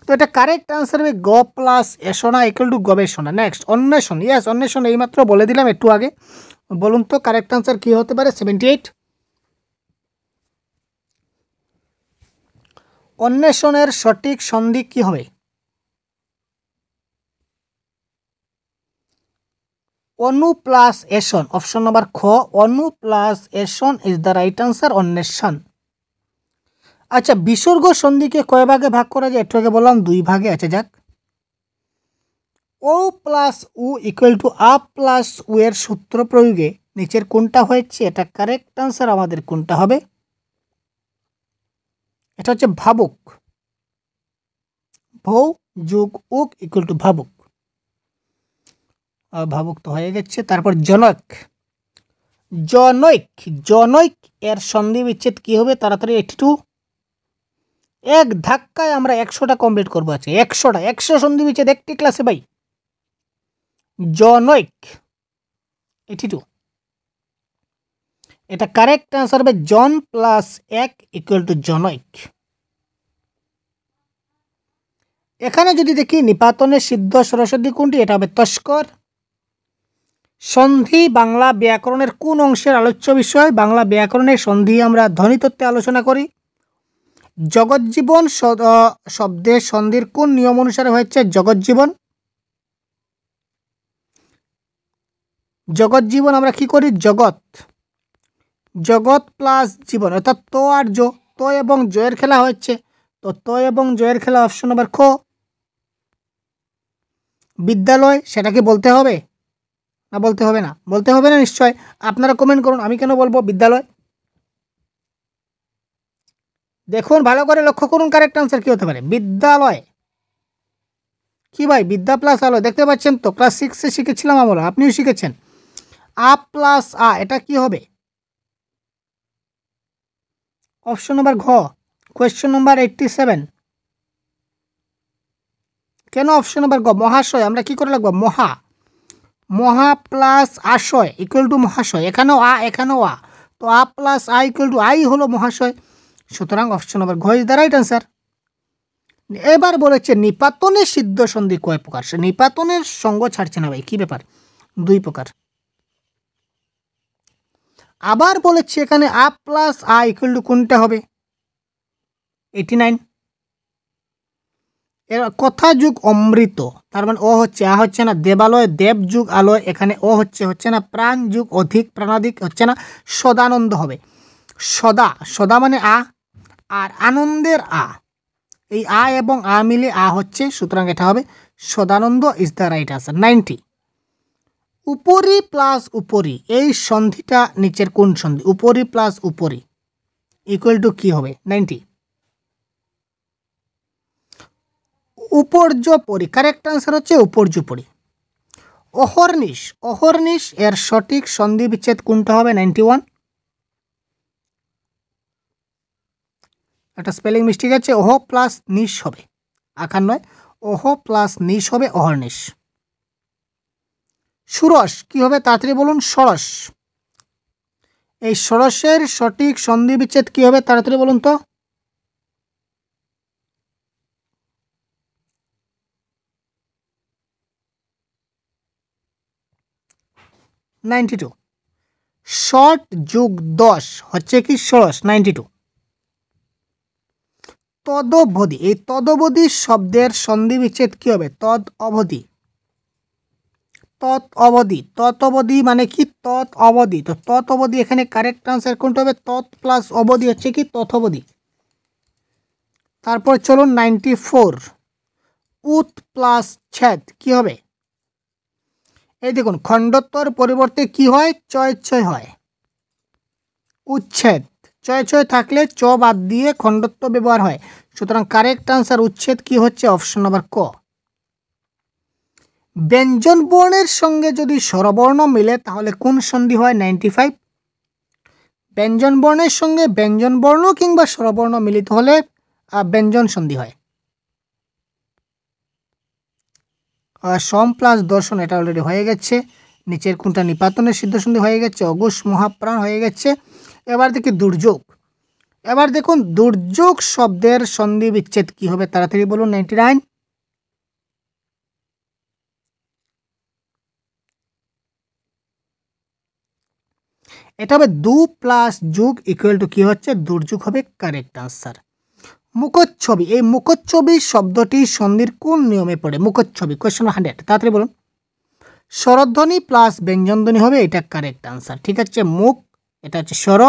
তো এটা কারেক্ট আনসার হবে গ প্লাস এসনা ইকুয়াল টু গবেষণা। নেক্সট অন্বেষণ, ইয়েস অন্বেষণ এইমাত্র বলে দিলাম একটু আগে। বলুন তো কারেক্ট আনসার কী হতে পারে। 78 অন্বেষণের সঠিক সন্ধি কী হবে। অনু প্লাস এসন, অপশন নাম্বার খ, অনু প্লাস এসন ইজ দ্য রাইট আনসার, অন্বেষণ। আচ্ছা, বিসর্গ সন্ধিকে কয় ভাগে ভাগ করা যায়? একটু আগে বললাম 2 ভাগে। আচ্ছা যাক, ও প্লাস উ ইকুয়াল টু আ প্লাস উ এর সূত্র প্রয়োগে নিচের কোনটা হয়েছে? এটা কারেক্ট আনসার আমাদের কোনটা হবে? এটা হচ্ছে ভাবুক, ভৌ যোগ উক ইকুয়াল টু ভাবুক। ভাবুক তো হয়ে গেছে। তারপর জনক, জনৈক, জনৈক এর সন্ধি বিচ্ছেদ কি হবে? তাড়াতাড়ি 82 এক ধাক্কায় আমরা 100টা কমপ্লিট করবো। আছে 100টা, 100 সন্ধি বিচ্ছেদ একটি ক্লাসে ভাই। জনৈক 82, এটা কারেক্ট আনসার হবে জন প্লাস 1 ইকুয়াল টু জনৈক। এখানে যদি দেখি নিপাতনের সিদ্ধ সরস্বতী কোনটি? এটা হবে তস্কর। সন্ধি বাংলা ব্যাকরণের কোন অংশের আলোচ্য বিষয়? বাংলা ব্যাকরণের সন্ধি আমরা ধ্বনিতত্ত্বে আলোচনা করি। জগজ্জীবন শব্দের সন্ধির কোন নিয়ম অনুসারে হয়েছে? জগজ্জীবন, জগজ্জীবন আমরা কি করি? জগৎ, জগৎ প্লাস জীবন, অর্থাৎ তো আর জো, তো এবং জয়ের খেলা হচ্ছে, তো তো এবং জয়ের খেলা, অপশন নাম্বার খ। বিদ্যালয়, সেটা কি বলতে হবে না বলতে হবে না? বলতে হবে না নিশ্চয়, আপনারা কমেন্ট করুন, আমি কেন বলবো বিদ্যালয়। দেখুন ভালো করে লক্ষ্য করুন কারেক্ট আনসার কি হতে পারে। বিদ্যালয় কি ভাই, বিদ্যা প্লাস আলো দেখতে পাচ্ছেন তো, ক্লাস 6-এ শিখেছিলাম আমরা, আপনিও শিখেছেন। আ প্লাস আ, এটা কি হবে? অপশন নাম্বার ঘ। Question number 87। কেন অপশন নাম্বার গ? মহাশয়, আমরা কি করে লাগবো? মহা, মহা প্লাস আশয় ইকুয়াল টু মহাশয়, এখানেও আ এখানেও আ, তো আ প্লাস আ ইকুয়াল টু আই হলো মহাশয়, সুতরাং অপশন নাম্বার ঘ ইজ দ্য রাইট অ্যান্সার। এবার বলেছে নিপাতনের সিদ্ধ সন্ধি কয় প্রকার? সে নিপাতনের সঙ্গ ছাড়ছে না ভাই, কি ব্যাপার? 2 প্রকার। আবার বলেছে এখানে আ প্লাস আ ইকুয়াল টু কোনটা হবে? 89। এর কথা যুগ অমৃত, তার মানে ও হচ্ছে, আ হচ্ছে না, দেবালয় দেব যুগ আলয়, এখানে ও হচ্ছে না, প্রাণ যুগ অধিক প্রাণাধিক হচ্ছে না, সদানন্দ হবে। সদা, সদা মানে আ, আর আনন্দের আ, এই আ এবং আ মিলে আ হচ্ছে, সুতরাং এটা হবে Sadananda is the right answer. 90। উপরি প্লাস উপরি, এই সন্ধিটা নিচের কোন সন্ধি? উপরি প্লাস উপরি ইকুয়াল টু কি হবে? 90। উপর্যপরি, কারেক্ট আনসার হচ্ছে উপর্যপরি। অহর্নিশ, অহর্নিশ এর সঠিক সন্ধি বিচ্ছেদ কোনটা হবে? 91। একটা স্পেলিং মিস্টেক আছে, ওহ প্লাস নিশ হবে, আখান নয়, ওহ প্লাস নিশ হবে অহর্নিশ। সুরস কি হবে? তাড়াতাড়ি বলুন। সরস, এই সরসের সঠিক সন্ধি বিচ্ছেদ কি হবে? তাড়াতাড়ি বলুন তো। Ninety two. শর্ট যুগ 10 হচ্ছে কি? ষোড়শ। 92। তদবধি, এই তদবধি শব্দের সন্ধি বিচ্ছেদ কি হবে? তদ অবধি, তৎ অবধি, তৎ অবধি মানে কি? তৎ অবধি, তো তৎ অবধি এখানে কারেক্ট আনসার কোনটা হবে? তৎ প্লাস অবধি হচ্ছে কি? তথবধি। তারপর চলুন 94। উত প্লাস ছেদ কি হবে? এই দেখুন, খণ্ডত্বর পরিবর্তে কি হয়? চয় হয়, উচ্ছেদ। চয় থাকলে চ বাদ দিয়ে খণ্ডত্ব ব্যবহার হয়, সুতরাং কারেক্ট আনসার উচ্ছেদ কি হচ্ছে? অপশন নাম্বার ক। ব্যঞ্জন বর্ণের সঙ্গে যদি স্বরবর্ণ মিলে তাহলে কোন সন্ধি হয়? 95। ব্যঞ্জন বর্ণের সঙ্গে ব্যঞ্জন বর্ণ কিংবা স্বরবর্ণ মিলিত হলে ব্যঞ্জন সন্ধি হয়। সম প্লাস দর্শন, এটা অলরেডি হয়ে গেছে। নিচের কোনটা নিপাতনের সিদ্ধ সন্ধি হয়ে গেছে? অঘোষ মহাপ্রাণ হয়ে গেছে। এবার দেখি দুর্যোগ। এবার দেখুন দুর্যোগ শব্দের সন্ধি বিচ্ছেদ কি হবে? তাড়াতাড়ি বলুন। 99। এটা হবে দু প্লাস যুগ ইকুয়াল টু কি হচ্ছে? দুর্যোগ হবে কারেক্ট আনসার। মুখচ্ছবি, এই মুখচ্ছবি শব্দটি সন্ধির কোন নিয়মে পড়ে? মুখচ্ছবি, কোয়েশ্চেন 100, তাড়াতাড়ি বলুন। স্বরধ্বনি প্লাস ব্যঞ্জনধ্বনি হবে, এটা কারেক্ট আনসার। ঠিক আছে, মুখ এটা হচ্ছে স্বর,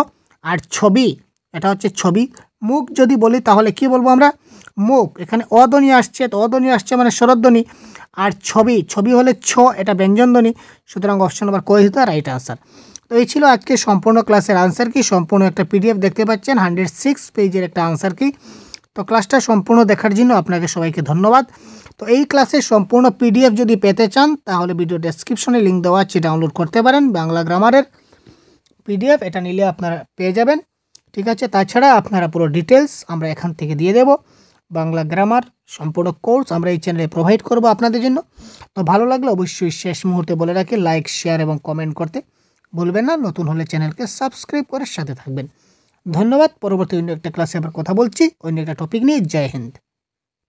আর ছবি এটা হচ্ছে ছবি। মুখ যদি বলি তাহলে কি বলবো আমরা? মুখ, এখানে অধ্বনি আসছে, তো অধ্বনি আসছে মানে স্বরধ্বনি, আর ছবি, ছবি হলে ছ, এটা ব্যঞ্জনধ্বনি, সুতরাং অপশন নাম্বার ক ইজ দ্য রাইট আনসার। তো এই ছিল আজকে সম্পূর্ণ ক্লাসের আনসার কি। সম্পূর্ণ একটা পিডিএফ দেখতে পাচ্ছেন, 106 পেজের একটা আনসার কি। তো ক্লাসটা সম্পূর্ণ দেখার জন্য আপনাকে সবাইকে ধন্যবাদ। তো এই ক্লাসের সম্পূর্ণ পিডিএফ যদি পেতে চান তাহলে ভিডিও ডেসক্রিপশনে লিঙ্ক দেওয়া আছে, ডাউনলোড করতে পারেন। বাংলা গ্রামারের পিডিএফ, এটা নিলে আপনারা পেয়ে যাবেন। ঠিক আছে, তাছাড়া আপনারা পুরো ডিটেলস আমরা এখান থেকে দিয়ে দেব। বাংলা গ্রামার সম্পূর্ণ কোর্স আমরা এই চ্যানেলে প্রোভাইড করব আপনাদের জন্য। তো ভালো লাগলে অবশ্যই শেষ মুহূর্তে বলে রাখি, লাইক শেয়ার এবং কমেন্ট করতে ভুলবেন না। নতুন হলে চ্যানেলকে সাবস্ক্রাইব করে সাথে থাকবেন। ধন্যবাদ। পরবর্তী অন্য একটা ক্লাসে আবার কথা বলছি অন্য একটা টপিক নিয়ে। জয় হিন্দ।